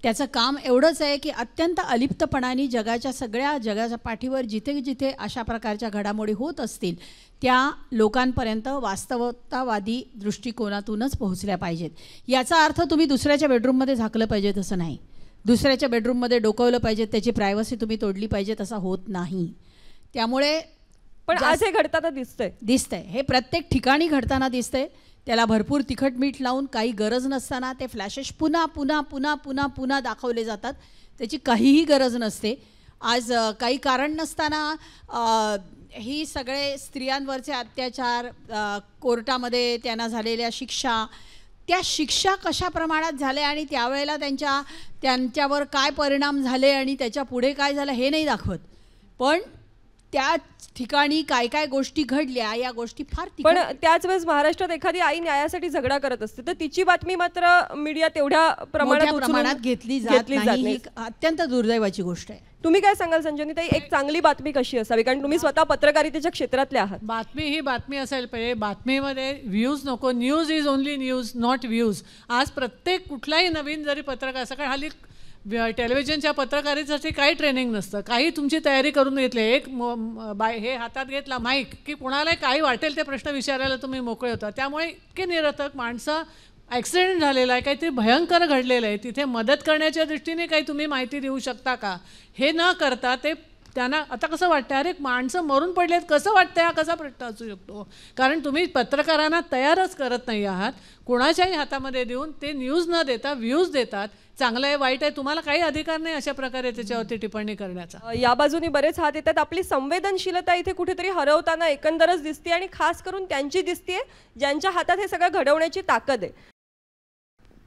त्याचं काम एवढंच आहे की अत्यंत अलिप्तपणाने जगाच्या पाठीवर जिथे जिथे अशा प्रकारच्या घडामोडी होत असतील त्या लोकांपर्यंत वास्तवतावादी दृष्टिकोनातूनच पोहोचल्या पाहिजेत. याचा अर्थ तुम्ही दुसऱ्याच्या बेडरूममध्ये झाकलं पाहिजे तसं नाही, दुसऱ्याच्या बेडरूममध्ये डोकावलं पाहिजे, त्याची प्रायव्हसी तुम्ही तोडली पाहिजे, तसा होत नाही. त्यामुळे पण आज हे घडताना दिसतंय, हे प्रत्येक ठिकाणी घडताना दिसतंय. त्याला भरपूर तिखट मीठ लावून काही गरज नसताना ते फ्लॅशेस पुन्हा पुन्हा पुन्हा पुन्हा पुन्हा दाखवले जातात, त्याची काहीही गरज नसते. आज काही कारण नसताना ही सगळे स्त्रियांवरचे अत्याचार, कोर्टामध्ये त्यांना झालेल्या शिक्षा, त्या शिक्षा कशा प्रमाणात झाल्या आणि त्यावेळेला त्यांच्यावर काय परिणाम झाले आणि त्याच्या पुढे काय झालं हे नाही दाखवत, पण त्या ठिकाणी काय काय गोष्टी घडल्या या गोष्टी फार. पण त्याच वेळेस महाराष्ट्रात एखादी आई न्यायासाठी झगडा करत असते तर तिची बातमी मात्र मीडिया तेवढ्या प्रमाणात घेतली जात नाही. ही अत्यंत दुर्दैवाची गोष्ट आहे. तुम्ही काय सांगाल संजनीताई, एक चांगली बातमी कशी असावी? कारण तुम्ही स्वतः पत्रकारितेच्या क्षेत्रातले आहात. बातमी ही बातमी असायला पाहिजे. बातमीमध्ये व्ह्यूज नको. News is only news, not views. आज प्रत्येक कुठलाही नवीन जरी पत्रकार असं, कारण हल्ली टेलिव्हिजनच्या पत्रकारितेसाठी काही ट्रेनिंग नसतं, काही तुमची तयारी करून घेतली. एक हे हातात घेतला माईक की कुणालाही काही वाटेल ते प्रश्न विचारायला तुम्ही मोकळे होता. त्यामुळे इतके निरर्थक. माणसं ॲक्सिडेंट झालेला आहे, काहीतरी भयंकर घडलेलं आहे, तिथे मदत करण्याच्या दृष्टीने काही तुम्ही माहिती देऊ शकता का, हे न करता ते त्यांना आता कसं वाटतं, अरे माणसं मरून पडलेत, कसं वाटतं, हा कसा प्रश्न असू शकतो? कारण तुम्ही पत्रकारांना तयारच करत नाही आहात. कोणाच्याही हातामध्ये देऊन ते न्यूज न देता व्ह्यूज देतात. चांगलं आहे वाईट आहे, तुम्हाला काही अधिकार नाही अशा प्रकारे त्याच्यावरती टिप्पणी करण्याचा. या बाजूनी बरेच हात येतात. आपली संवेदनशीलता इथे कुठेतरी हरवताना एकंदरच दिसते आणि खास करून त्यांची दिसते ज्यांच्या हातात हे सगळं घडवण्याची ताकद आहे.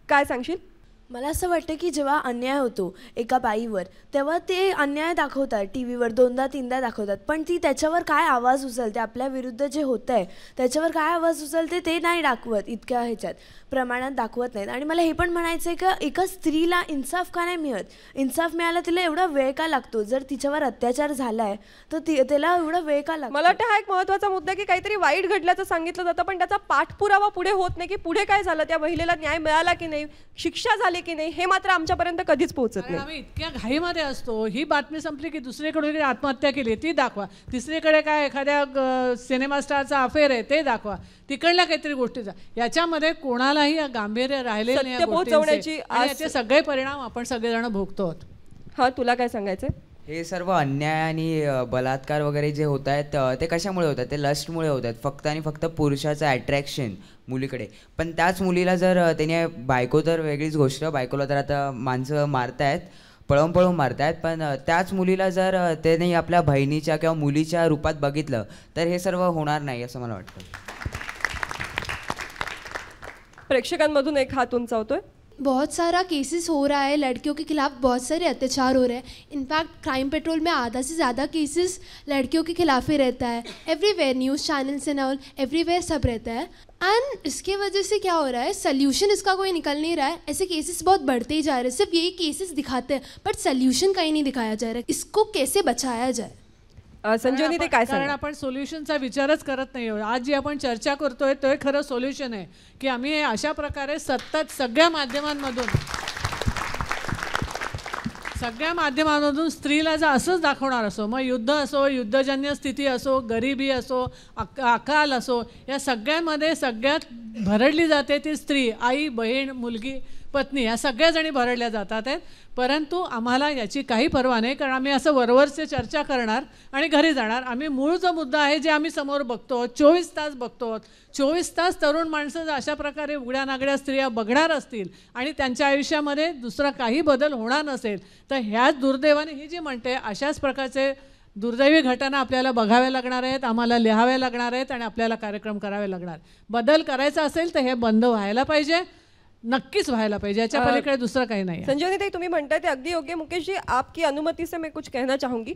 काय सांगशील? मला असं वाटतं की जेव्हा अन्याय होतो एका बाईवर तेव्हा ते अन्याय दाखवतात, टी व्हीवर 2दा-3दा दाखवतात, पण ती त्याच्यावर काय आवाज उचलते, आपल्या विरुद्ध जे होतं आहे त्याच्यावर काय आवाज उचलते ते नाही दाखवत, इतक्या ह्याच्यात प्रमाणात दाखवत नाहीत. आणि मला हे पण म्हणायचं आहे की एका स्त्रीला इन्साफ का नाही मिळत? इन्साफ मिळायला तिला एवढा वेळ का लागतो? जर तिच्यावर अत्याचार झाला आहे तर त्याला एवढा वेळ का लागतो? मला वाटतं हा एक महत्त्वाचा मुद्दा की काहीतरी वाईट घडल्याचं सांगितलं जातं पण त्याचा पाठपुरावा पुढे होत नाही की पुढे काय झालं, त्या महिलेला न्याय मिळाला की नाही, शिक्षा झाली की नाही, हे मात्र आमच्यापर्यंत कधीच पोहोचत नाही. आम्ही इतक्या घाईमध्ये असतो. ही बातमी संपली की दुसरीकडे आत्महत्या केली ती दाखवा, तिसरीकडे काय एखाद्या सिनेमा स्टारचा अफेअर आहे ते दाखवा, तिकडल्या काहीतरी गोष्टीचा. याच्यामध्ये कोणालाही गांभीर्य राहिले नाही. याचे सगळे परिणाम आपण सगळेजण भोगतो. हा, तुला काय सांगायचं? हे सर्व अन्याय आणि बलात्कार वगैरे जे होत आहेत ते कशामुळे होतात? ते लस्टमुळे होत आहेत, फक्त आणि फक्त पुरुषाचं अट्रॅक्शन मुलीकडे. पण त्याच मुलीला जर त्याने, बायको तर वेगळीच गोष्ट, बायकोला तर आता माणसं मारतायत, पळून पळून मारतायत, पण त्याच मुलीला जर त्याने आपल्या बहिणीच्या किंवा मुलीच्या रूपात बघितलं तर हे सर्व होणार नाही असं मला वाटतं. प्रेक्षकांमधून एक हात उंचावतोय. बहुत सारा केसेस हो रहा है, लड़कियों के खिलाफ बहुत सारे अत्याचार हो रहे हैं. इनफैक्ट क्राइम पेट्रोल में आधा से ज़्यादा केसेस लड़कियों के खिलाफ ही रहता है. Everywhere news channels and all, everywhere सब रहता है. एंड इसके वजह से क्या हो रहा है, सोल्यूशन इसका कोई निकल नहीं रहा है. ऐसे केसेस बहुत बढ़ते ही जा रहे हैं, सिर्फ यही केसेस दिखाते हैं बट सोल्यूशन कहीं नहीं दिखाया जा रहा है. इसको कैसे बचाया जाए? संजीवनी ते काय कारण आपण सोल्युशनचा विचारच करत नाही. आज जी आपण चर्चा करतोय तो एक खरं सोल्युशन आहे की आम्ही अशा प्रकारे सतत सगळ्या माध्यमांमधून स्त्रीला जर असंच दाखवणार असो, मग युद्ध असो, युद्धजन्य स्थिती असो, गरिबी असो, अकाल असो, या सगळ्यांमध्ये सगळ्यात भरडली जाते ती स्त्री, आई, बहीण, मुलगी, पत्नी, या सगळ्या जणी भरडल्या जातात आहेत. परंतु आम्हाला याची काही पर्वा नाही, कारण आम्ही असं वरवरचे चर्चा करणार आणि घरी जाणार. आम्ही मूळ जो मुद्दा आहे जे आम्ही समोर बघतो, 24 तास बघतो, 24 तास तरुण माणसं जर अशा प्रकारे उघड्या नागड्या स्त्रिया बघणार असतील आणि त्यांच्या आयुष्यामध्ये दुसरा काही बदल होणार नसेल तर ह्याच दुर्दैवाने ही जी म्हणते अशाच प्रकारचे दुर्दैवी घटना आपल्याला बघाव्या लागणार आहेत, आम्हाला लिहाव्या लागणार आहेत आणि आपल्याला कार्यक्रम करावे लागणार. बदल करायचा असेल तर हे बंद व्हायला पाहिजे, नक्कीच व्हायला पाहिजे, याच्या पलीकडे दुसरं काही नाही. संजीवनी तुम्ही म्हणताय ते अगदी योग्य. मुकेश जी, आपकी अनुमती से मैं कुछ कहना चाहूंगी.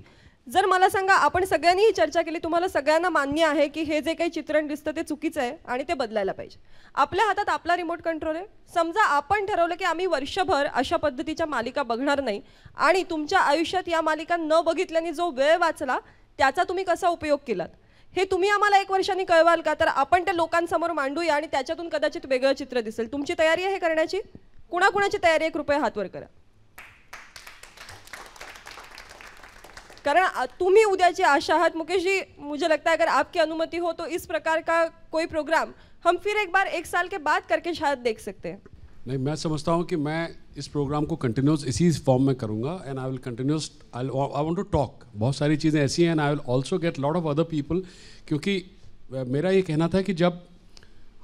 जर मला सांगा, आपण सगळ्यांनी ही चर्चा केली, तुम्हाला सगळ्यांना मान्य आहे की हे जे काही चित्रण दिसतं ते चुकीचं आहे आणि ते बदलायला पाहिजे. आपल्या हातात आपला रिमोट कंट्रोल आहे. समजा आपण ठरवलं की आम्ही वर्षभर अशा पद्धतीच्या मालिका बघणार नाही आणि तुमच्या आयुष्यात या मालिका न बघितल्याने जो वेळ वाचला त्याचा तुम्ही कसा उपयोग केलात हे तुम्ही आम्हाला 1 वर्षांनी कळवाल का? तर आपण ते लोकांसमोर मांडूया आणि त्याच्यातून कदाचित वेगळं चित्र दिसेल. तुमची तयारी आहे हे करण्याची? कुणाकुणाची तयारी आहे कृपया हात वर करा. कारण तुम्ही उद्याची आशा आहात। मुकेश जी, मुझे लगता है अगर आपकी अनुमति हो तो इस प्रकार का कोई प्रोग्राम हम फिर एक बार 1 साल के बाद करके शायद देख सकते हैं। नहीं, मैं समझता हूँ कि मैं इस प्रोग्राम को कंटिन्यूस इसी फॉर्म में करूँगा and I will continues I want to talk. बहुत सारी चीज़ें ऐसी हैं and I will also get lot of other people, क्योंकि मेरा ये कहना था कि जब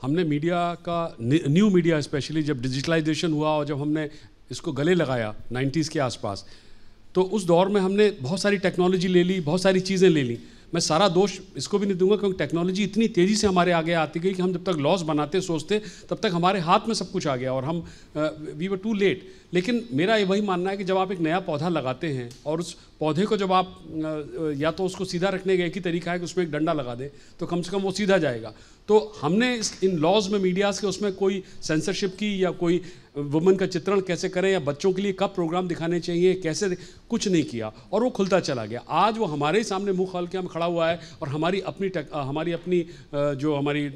हमने मीडिया का, न्यू मीडिया स्पेशली जब डिजिटलाइजेशन हुआ और जब हमने इसको गले लगाया 90s के आसपास, तो उस दौर में हमने बहुत सारी टेक्नोलॉजी ले ली, बहुत सारी चीज़ें ले ली। मैं सारा दोष इसको भी नहीं दूंगा क्योंकि टेक्नोलॉजी इतनी तेज़ी से हमारे आगे आती गई कि हम जब तक लॉस बनाते सोचते तब तक हमारे हाथ में सब कुछ आ गया और हम वी वर टू लेट। लेकिन मेरा ये वही मानना है कि जब आप एक नया पौधा लगाते हैं और उस पौधे को जब आप या तो उसको सीधा रखने का एक ही तरीका है कि उसमें एक डंडा लगा दें तो कम से कम वो सीधा जाएगा। तो हमने इन लॉज में मीडियाज़ के उसमें कोई सेंसरशिप की या कोई वुमेन का चित्रण कैसे करें या बच्चों के लिए कब प्रोग्राम दिखाने चाहिए कैसे, कुछ नहीं किया और वो खुलता चला गया। आज वो हमारे ही सामने मुँह खोल के हम खड़ा हुआ है और हमारी अपनी जो हमारी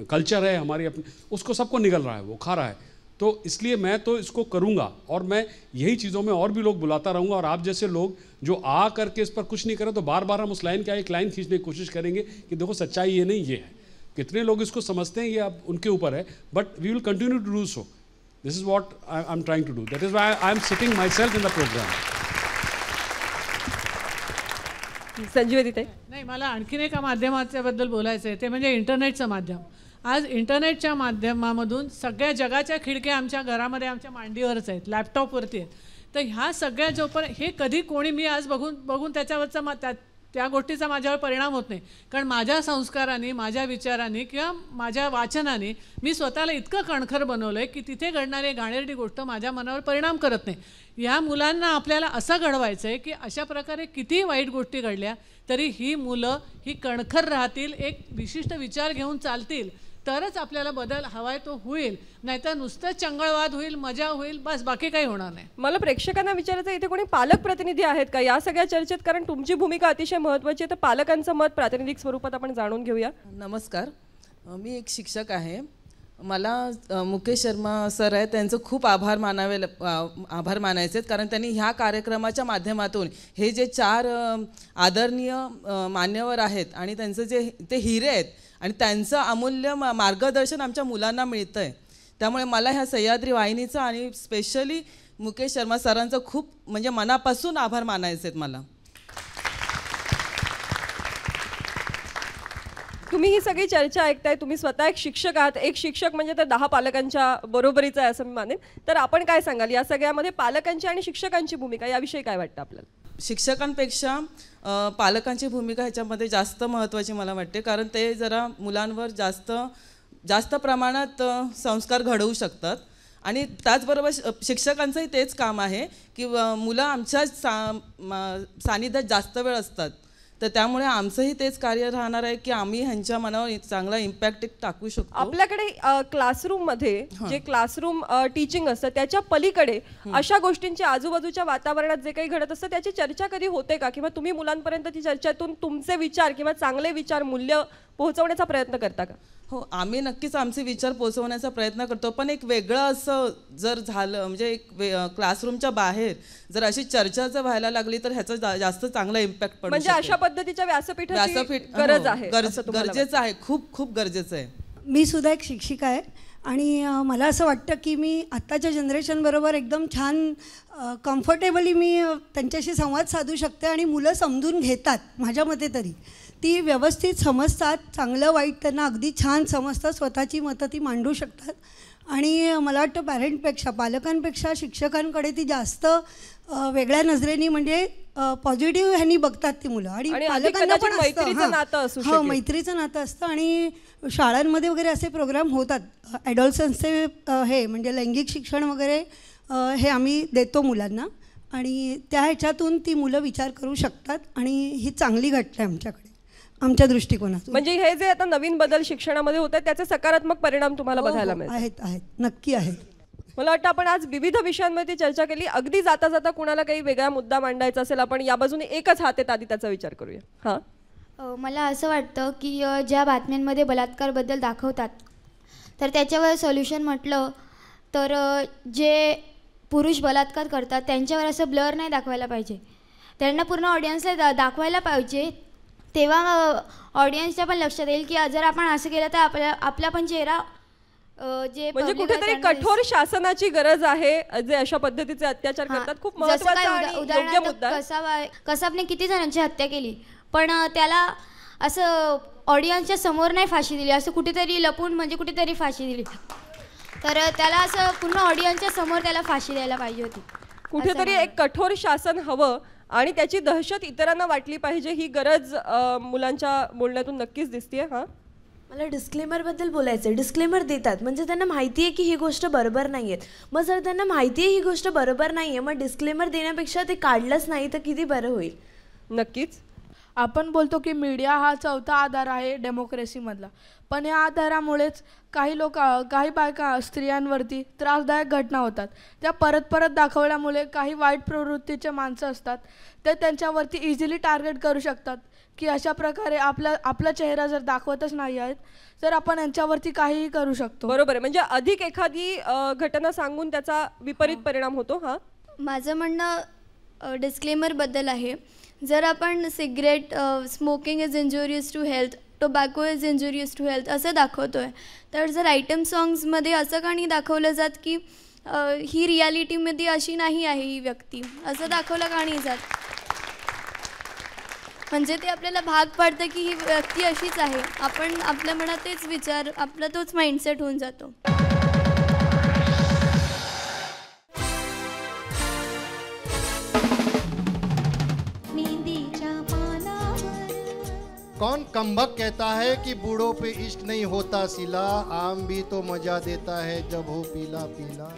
कल्चर है, हमारी अपनी, उसको सबको निगल रहा है, वो खा रहा है। तो इसलिए मैं तो इसको करूँगा और मैं यही चीज़ों में और भी लोग बुलाता रहूँगा और आप जैसे लोग जो आ करके इस पर कुछ नहीं करें तो बार बार हम उस लाइन का एक लाइन खींचने की कोशिश करेंगे कि देखो सच्चाई ये नहीं, ये है। कितने लोग इसको समझते हैं ये अब उनके ऊपर है, but we will continue to do so. This is what I'm trying to do. That is why I'm sitting myself in the program. संजीवनी नाही, मला आणखीन एका माध्यमाच्याबद्दल बोलायचं आहे, ते म्हणजे इंटरनेटचं माध्यम. आज इंटरनेटच्या माध्यमामधून सगळ्या जगाच्या खिडक्या आमच्या घरामध्ये आमच्या मांडीवरच आहेत, लॅपटॉपवरती आहेत. तर ह्या सगळ्या जोपर्यंत हे कधी कोणी मी आज बघून त्याच्यावरचा त्या गोष्टीचा माझ्यावर परिणाम होत नाही, कारण माझ्या संस्काराने, माझ्या विचारांनी किंवा माझ्या वाचनाने मी स्वतःला इतकं कणखर बनवलं आहे की तिथे घडणारी घाणेरडी गोष्ट माझ्या मनावर परिणाम करत नाही. या मुलांना आपल्याला असं घडवायचं आहे की अशा प्रकारे किती वाईट गोष्टी घडल्या तरी ही मुलं ही कणखर राहतील, एक विशिष्ट विचार घेऊन चालतील, तरच आपल्याला बदल हवाय तो होईल. नाहीतर नुसतं चंगळवाद होईल, मजा होईल, बस बाकी काही होणार नाही. मला प्रेक्षकांना विचारायचं, इथे कोणी पालक प्रतिनिधी आहेत का या सगळ्या चर्चेत? कारण तुमची भूमिका अतिशय महत्त्वाची आहे, तर पालकांचं मत प्रातिनिधिक स्वरूपात आपण जाणून घेऊया. नमस्कार, मी एक शिक्षक आहे. मला मुकेश शर्मा सर आहे त्यांचं खूप आभार मानायचे आहेत, कारण त्यांनी ह्या कार्यक्रमाच्या माध्यमातून हे जे 4 आदरणीय मान्यवर आहेत आणि त्यांचं जे ते हिरे आहेत आणि त्यांचं अमूल्य मार्गदर्शन आमच्या मुलांना मिळतं आहे. त्यामुळे मला ह्या सह्याद्री वाहिनीचं आणि स्पेशली मुकेश शर्मा सरांचं खूप म्हणजे मनापासून आभार मानायचे आहेत मला. तुम्ही ही सगळी चर्चा ऐकताय, तुम्ही स्वतः एक शिक्षक आहात. एक शिक्षक म्हणजे तर 10 पालकांच्या बरोबरीचा आहे असं मी मानेन. तर आपण काय सांगाल या सगळ्यामध्ये पालकांची आणि शिक्षकांची भूमिका याविषयी काय वाटतं आपल्याला? शिक्षकांपेक्षा पालकांची भूमिका ह्याच्यामध्ये जास्त महत्त्वाची मला वाटते, कारण ते जरा मुलांवर जास्त प्रमाणात संस्कार घडवू शकतात. आणि त्याचबरोबर शिक्षकांचंही तेच काम आहे की मुलं आमच्या सानिध्यात जास्त वेळ असतात, तर त्यामुळे आमचंही तेच कार्य राहणार आहे की आम्ही ह्यांच्या मनावर चांगला इम्पॅक्ट टाकू शकतो. आपल्याकडे क्लासरूममध्ये जे क्लासरूम टीचिंग असतं त्याच्या पलीकडे अशा गोष्टींच्या आजूबाजूच्या वातावरणात जे काही घडत असतं त्याची चर्चा कधी होते का? किंवा तुम्ही मुलांपर्यंत ती चर्चेतून तुमचे विचार किंवा चांगले विचार, मूल्य पोहोचवण्याचा प्रयत्न करता का? हो, आम्ही नक्कीच आमचे विचार पोहोचवण्याचा प्रयत्न करतो, पण एक वेगळं असं जर झालं म्हणजे एक क्लासरूमच्या बाहेर जर अशी चर्चा जर व्हायला लागली तर ह्याचा जास्त चांगला इम्पॅक्ट पडतो. म्हणजे अशा पद्धतीच्या व्यासपीठाची गरज आहे, गरजेचं आहे, खूप गरजेचं आहे. मी सुद्धा एक शिक्षिका आहे आणि मला असं वाटतं की मी आत्ताच्या जनरेशनबरोबर एकदम छान कम्फर्टेबली मी त्यांच्याशी संवाद साधू शकते आणि मुलं समजून घेतात. माझ्या मते तरी ती व्यवस्थित समजतात, चांगलं वाईट त्यांना अगदी छान समजतात, स्वतःची मतं ती मांडू शकतात. आणि मला वाटतं पालकांपेक्षा शिक्षकांकडे ती जास्त वेगळ्या नजरेने म्हणजे पॉझिटिव्ह ह्यांनी बघतात ती मुलं. आणि पालकांना पण मैत्रीचं नातं असतं. आणि शाळांमध्ये वगैरे असे प्रोग्राम होतात, ॲडॉलसन्सचे हे म्हणजे लैंगिक शिक्षण वगैरे हे आम्ही देतो मुलांना आणि त्या ह्याच्यातून ती मुलं विचार करू शकतात आणि ही चांगली घटना आहे आमच्या दृष्टिकोनातून. म्हणजे हे जे आता नवीन बदल शिक्षणामध्ये होत आहेत त्याचे सकारात्मक परिणाम तुम्हाला बघायला मिळतात? आहेत, नक्की आहेत. मला वाटतं आपण आज विविध विषयांमध्ये चर्चा केली. अगदी जाता जाता कुणाला काही वेगळा मुद्दा मांडायचा असेल, आपण या बाजूने एकच हात आहेत आधी त्याचा विचार करूया. हां, मला असं वाटतं की ज्या बातम्यांमध्ये बलात्कारबद्दल दाखवतात तर त्याच्यावर सोल्युशन म्हटलं तर जे पुरुष बलात्कार करतात त्यांच्यावर असं ब्लर नाही दाखवायला पाहिजे. त्यांना पूर्ण ऑडियन्सला दाखवायला पाहिजे, तेव्हा ऑडियन्सच्या पण लक्षात येईल की जर आपण असं केलं तर आपला पण चेहरा जे म्हणजे कुठेतरी कठोर शासनाची गरज आहे जे अशा पद्धतीचे अत्याचार करतात. खूप महत्त्वाचा आणि योग्य मुद्दा आहे. कसाबने किती जणांची हत्या केली पण त्याला असं ऑडियन्सच्या समोर नाही फाशी दिली, असं कुठेतरी लपून म्हणजे कुठेतरी फाशी दिली. तर त्याला असं पूर्ण ऑडियन्सच्या समोर त्याला फाशी द्यायला पाहिजे होती. कुठेतरी एक कठोर शासन हवं आणि त्याची दहशत इतरांना वाटली पाहिजे, ही गरज मुलांच्या बोलण्यातून नक्कीच दिसतेय. हां, मला डिस्क्लेमरबद्दल बोलायचं आहे. डिस्क्लेमर देतात म्हणजे त्यांना माहिती आहे की ही गोष्ट बरोबर नाही आहे. मग जर त्यांना माहिती आहे ही गोष्ट बरोबर नाही आहे, मग डिस्क्लेमर देण्यापेक्षा ते काढलंच नाही तर किती बरं होईल. नक्कीच आपण बोलतो की मीडिया हा चौथा आधार आहे डेमोक्रेसीमधला, पण या आधारामुळेच काही बायका स्त्रियांवरती त्रासदायक घटना होतात. त्या परत परत दाखवल्यामुळे काही वाईट प्रवृत्तीचे माणसं असतात ते त्यांच्यावरती इझिली टार्गेट करू शकतात की अशा प्रकारे आपला चेहरा जर दाखवतच नाही आहेत तर आपण यांच्यावरती काहीही करू शकतो. बरोबर आहे, म्हणजे अधिक एखादी घटना सांगून त्याचा विपरीत परिणाम होतो. हां, माझं म्हणणं डिस्क्लेमरबद्दल आहे. जर आपण cigarette smoking is injurious to health, tobacco is injurious to health असं दाखवतो आहे, तर जर आयटम सॉंग्समध्ये असं का नाही दाखवलं जात की ही रियालिटीमध्ये अशी नाही आहे ही व्यक्ती, असं दाखवलं का नाही जात? म्हणजे ते आपल्याला भाग पडतं की ही व्यक्ती अशीच आहे. आपण आपल्या मनात तेच विचार, आपला तोच माइंडसेट होऊन जातो. कौन कमबख्त कहता है कि बूढ़ों पे इश्क नहीं होता सिला, आम भी तो मजा देता है जब हो पीला पीला.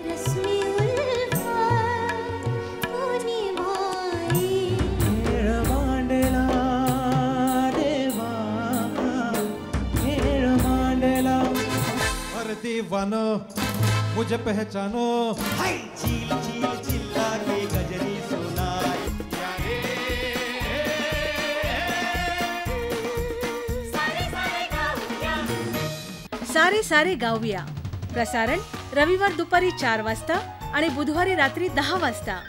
दीवानो मुझे पहचानो, हाय चील चील चिल्ला के गजनी सुना. सारे सारे गाऊया प्रसारण रविवार दुपारी 4 वाजता आणि बुधवारी रात्री 10 वाजता.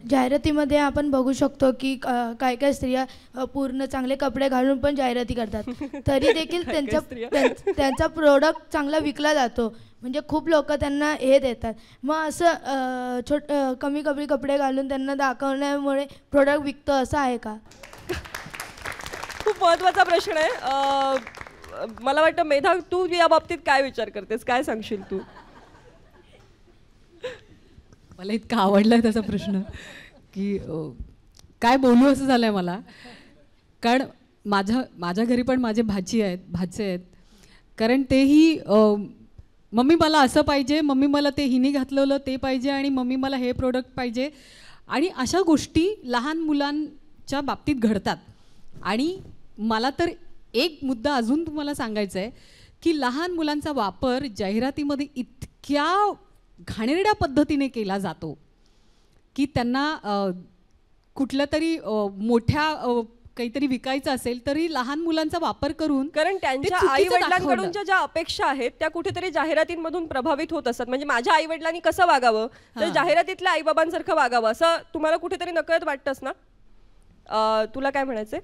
जाहिरातीमध्ये आपण बघू शकतो की काय काय स्त्रिया पूर्ण चांगले कपडे घालून पण जाहिराती करतात, तरी देखील त्यांचा प्रोडक्ट चांगला विकला जातो. म्हणजे खूप लोक त्यांना हे देतात. मग असं कमी कपडे घालून त्यांना दाखवण्यामुळे प्रोडक्ट विकतो असं आहे का? खूप महत्त्वाचा प्रश्न आहे. मला वाटतं मेधा, तू या बाबतीत काय विचार करतेस, काय सांगशील तू? मला इतका आवडला त्याचा प्रश्न की काय बोलू असं झालं आहे मला. कारण माझ्या घरी पण माझे भाचे आहेत. कारण तेही मम्मी मला असं पाहिजे, मम्मी मला ते हिने घातलेलं ते पाहिजे आणि मम्मी मला हे प्रोडक्ट पाहिजे. आणि अशा गोष्टी लहान मुलांच्या बाबतीत घडतात. आणि मला तर एक मुद्दा अजून तुम्हाला सांगायचा आहे की लहान मुलांचा वापर जाहिरातीमध्ये इतक्या घाणेरड्या पद्धतीने केला जातो की त्यांना कुठल्या तरी मोठ्या काहीतरी विकायचं असेल तरी लहान मुलांचा वापर करून, कारण त्यांच्या आई वडिलांकडून ज्या अपेक्षा आहेत त्या कुठेतरी जाहिरातींमधून प्रभावित होत असतात. म्हणजे माझ्या आई वडिलांनी कसं वागावं तर जाहिरातीतल्या आईबाबांसारखं वागावं असं तुम्हाला कुठेतरी नकळत वाटतंच ना. तुला काय म्हणायचंय?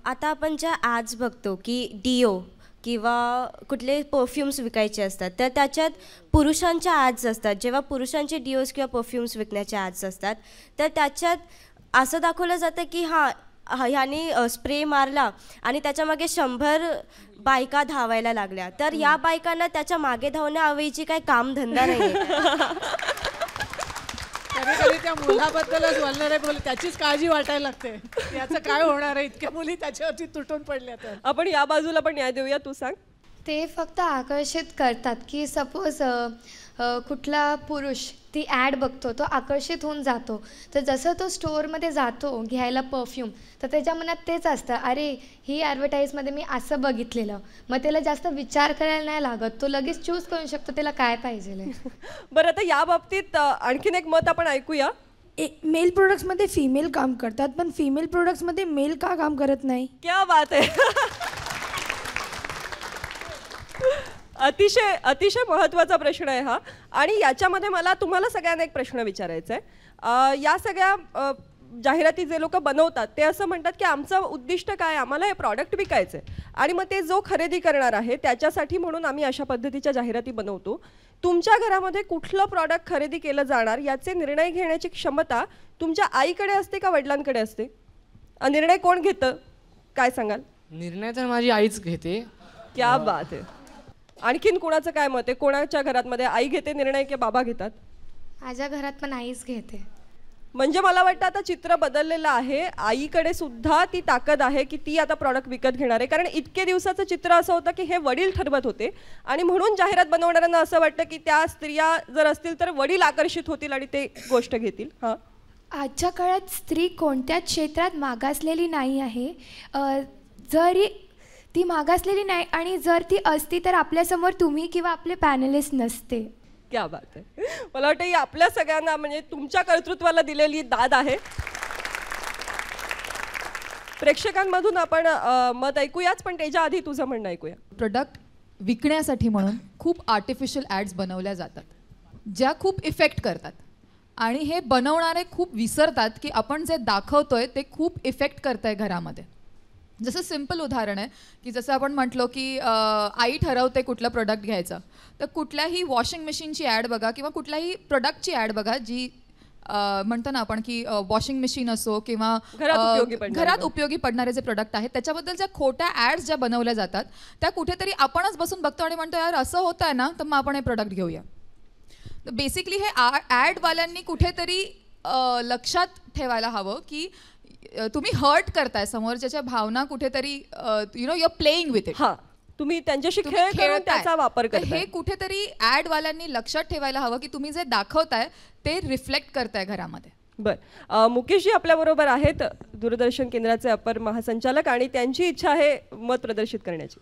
आता आपण ज्या ॲड्स बघतो की डिओ किंवा कुठले परफ्यूम्स विकायचे असतात तर त्याच्यात पुरुषांच्या ॲड्स असतात. जेव्हा पुरुषांचे डिओज किंवा परफ्यूम्स विकण्याच्या ॲड्स असतात तर त्याच्यात असं दाखवलं जातं की ह्याने स्प्रे मारला आणि त्याच्यामागे 100 बायका धावायला लागल्या, तर या बायकांना त्याच्या मागे धावण्याऐवजी काही कामधंदा नाही. कधी त्या मुलाबद्दलच बोलणार आहे, त्याचीच काळजी वाटायला लागते. याचं काय होणार आहे, इतक्या मुली त्याच्यावरती तुटून पडल्या. तर आपण या बाजूला पण न्याय देऊया. तू सांग. ते फक्त आकर्षित करतात की सपोज कुठला पुरुष ती ॲड बघतो तो आकर्षित होऊन जातो, तर जसं तो स्टोअरमध्ये जातो घ्यायला परफ्यूम तर त्याच्या मनात तेच असतं, अरे ही ॲडव्हर्टाईजमध्ये मी असं बघितलेलं, मग त्याला जास्त विचार करायला नाही लागत, तो लगेच चूज करू शकतो त्याला काय पाहिजे. बरं, आता या बाबतीत आणखीन एक मत आपण ऐकूया. मेल प्रोडक्ट्समध्ये फिमेल काम करतात पण फिमेल प्रोडक्ट्समध्ये मेल का काम करत नाही? क्या बात आहे. अतिशय अतिशय महत्त्वाचा प्रश्न आहे हा. आणि याच्यामध्ये मला तुम्हाला सगळ्यांना एक प्रश्न विचारायचा आहे. या सगळ्या जाहिराती जे लोक बनवतात ते असं म्हणतात की आमचं उद्दिष्ट काय, आम्हाला हे प्रॉडक्ट विकायचं आहे आणि मग ते जो खरेदी करणार आहे त्याच्यासाठी म्हणून आम्ही अशा पद्धतीच्या जाहिराती बनवतो. तुमच्या घरामध्ये कुठलं प्रॉडक्ट खरेदी केलं जाणार याचे निर्णय घेण्याची क्षमता तुमच्या आईकडे असते का वडिलांकडे असते? निर्णय कोण घेतं, काय सांगाल? निर्णय तर माझी आईच घेते. क्या बात आहे. आणखीन कोणाचं काय मत आहे? कोणाच्या घरात आई घेते निर्णय की बाबा घेतात? माझ्या घरात पण आईच घेते. म्हणजे मला वाटतं आता चित्र बदललेलं आहे. आईकडे सुद्धा ती ताकद आहे की ती आता प्रॉडक्ट विकत घेणार आहे. कारण इतके दिवसाचं चित्र असं होतं की हे वडील ठरवत होते आणि म्हणून जाहिरात बनवणाऱ्यांना असं वाटतं की त्या स्त्रिया जर असतील तर वडील आकर्षित होतील आणि ते गोष्ट घेतील. हां, आजच्या काळात स्त्री कोणत्याच क्षेत्रात मागासलेली नाही आहे. जरी ती मागासलेली नाही आणि जर ती असती तर आपल्यासमोर तुम्ही किंवा आपले पॅनलिस्ट नसते. क्या बात आहे. मला वाटतं ही आपल्या सगळ्यांना म्हणजे तुमच्या कर्तृत्वाला दिलेली दाद आहे. प्रेक्षकांमधून आपण मत ऐकूयाच, पण त्याच्या आधी तुझं म्हणणं ऐकूया. प्रोडक्ट विकण्यासाठी म्हणून खूप आर्टिफिशियल ॲड्स बनवल्या जातात ज्या खूप इफेक्ट करतात आणि हे बनवणारे खूप विसरतात की आपण जे दाखवतोय ते खूप इफेक्ट करतंय घरामध्ये. जसं सिम्पल उदाहरण आहे की जसं आपण म्हटलो की आई ठरवते कुठलं प्रोडक्ट घ्यायचं, तर कुठल्याही वॉशिंग मशीनची ॲड बघा किंवा कुठल्याही प्रोडक्टची ॲड बघा जी म्हणतो ना आपण की वॉशिंग मशीन असो किंवा घरात उपयोगी पडणारे जे प्रोडक्ट आहेत त्याच्याबद्दल ज्या खोट्या ॲड्स ज्या बनवल्या जातात त्या कुठेतरी आपणच बसून बघतो आणि म्हणतो यार असं होतं आहे ना, तर मग आपण हे प्रोडक्ट घेऊया. तर बेसिकली हे ॲडवाल्यांनी कुठेतरी लक्षात ठेवायला हवं की तुम्ही हर्ट करताय समोरच्याच्या भावना, कुठेतरी you know you are playing with it. हां, तुम्ही त्यांच्याशी खेळ करून त्याचा वापर करताय. हे कुठेतरी ॲडवाल्यांनी लक्षात ठेवायला हवं की तुम्ही जे दाखवताय ते रिफ्लेक्ट करताय घरामध्ये. बरं, मुकेशजी आपल्याबरोबर आहेत, दूरदर्शन केंद्राचे अपर महासंचालक, आणि त्यांची इच्छा आहे मत प्रदर्शित करण्याची.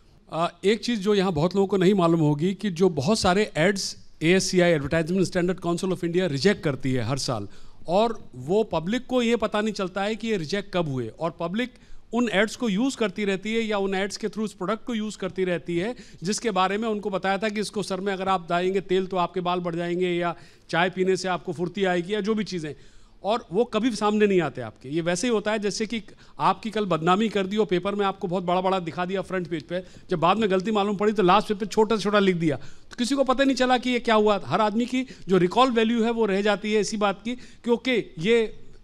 एक चीज़ जो यहाँ बहुत लोगों को नहीं मालूम होगी कि जो बहुत सारे ads ASCI advertisement standard council of India reject करती है हर साल, और वो पब्लिक को ये पता नहीं चलता है कि ये रिजेक्ट कब हुए, और पब्लिक उन एड्स को यूज़ करती रहती है या उन एड्स के थ्रू उस प्रोडक्ट को यूज़ करती रहती है जिसके बारे में उनको बताया था कि इसको सर में अगर आप डालेंगे तेल तो आपके बाल बढ़ जाएंगे, या चाय पीने से आपको फुर्ती आएगी, या जो भी चीज़ें, और वो कभी सामने नहीं आते आपके. ये वैसे ही होता है जैसे कि आपकी कल बदनामी कर दी और पेपर में आपको बहुत बड़ा बड़ा दिखा दिया फ्रंट पेज पे, जब बाद में गलती मालूम पड़ी तो लास्ट पेज पे छोटा छोटा लिख दिया, तो किसी को पता नहीं चला कि ये क्या हुआ. हर आदमी की जो रिकॉल वैल्यू है वो रह जाती है इसी बात की कि ओके ये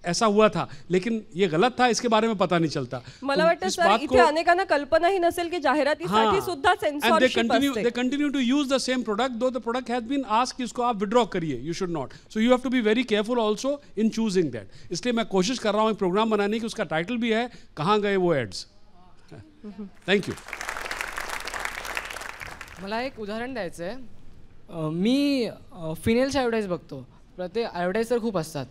ऐसा हुआ था, लेकिन ये गलत था, इसके बारे में पता नहीं चलता. मला वाटतं सर इथे अनेकांना कल्पनाही नसेल की जाहिरातीसाठी सुद्धा सेन्सॉरशिप असते. They continue to use the same product though the product has been asked कि इसको आप विड्रॉ करिए. You should not. So you have to be very careful also in choosing that. इसलिए मैं कोशिश कर रहा हूँ एक प्रोग्राम बनाने की, उसका टाइटल भी है कहाँ गए वो एड्स. Thank you. मला एक उदाहरण द्यायचं आहे. मी फिनेलचे ॲडव्हर्टाईज बघतो, प्रत्येक ॲडव्हर्टाईज तर खूप असतात.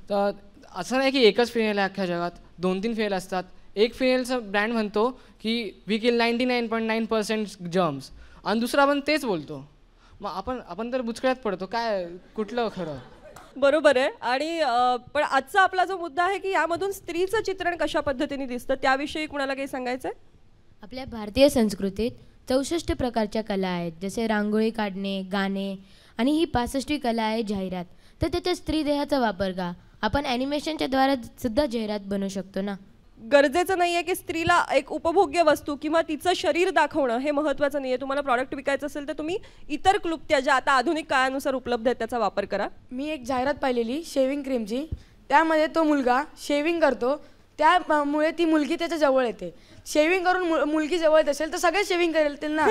तर असं नाही की एकच फिनेल आहे अख्ख्या जगात, 2-3 फिनेल असतात. एक फिनेलचा ब्रँड म्हणतो की वी किल 99.9% जर्म्स, आणि दुसरा आपण तेच बोलतो. मग आपण तर बुचकळ्यात पडतो, काय कुठलं खरं. बरोबर आहे. आणि पण आजचा आपला जो मुद्दा आहे की यामधून स्त्रीचं चित्रण कशा पद्धतीने दिसतं त्याविषयी कुणाला काही सांगायचं आहे? आपल्या भारतीय संस्कृतीत 64 प्रकारच्या कला आहेत, जसे रांगोळी काढणे, गाणे, आणि ही 65वी कला आहे जाहिरात. तर त्याच्यात स्त्री देहाचा वापर का? आपण ॲनिमेशनच्या द्वारे सुद्धा जाहिरात बनवू शकतो ना. गरजेचं नाही आहे की स्त्रीला एक उपभोग्य वस्तू किंवा तिचं शरीर दाखवणं हे महत्त्वाचं नाही आहे. तुम्हाला प्रॉडक्ट विकायचं असेल तर तुम्ही इतर क्लुप्त्या ज्या आता आधुनिक काळानुसार उपलब्ध आहेत त्याचा वापर करा. मी एक जाहिरात पाहिलेली शेविंग क्रीमची, त्यामध्ये तो मुलगा शेविंग करतो, त्यामुळे ती मुलगी त्याच्या जवळ येते. शेविंग करून मुलगी जवळ येत असेल तर सगळे शेविंग करतील ना.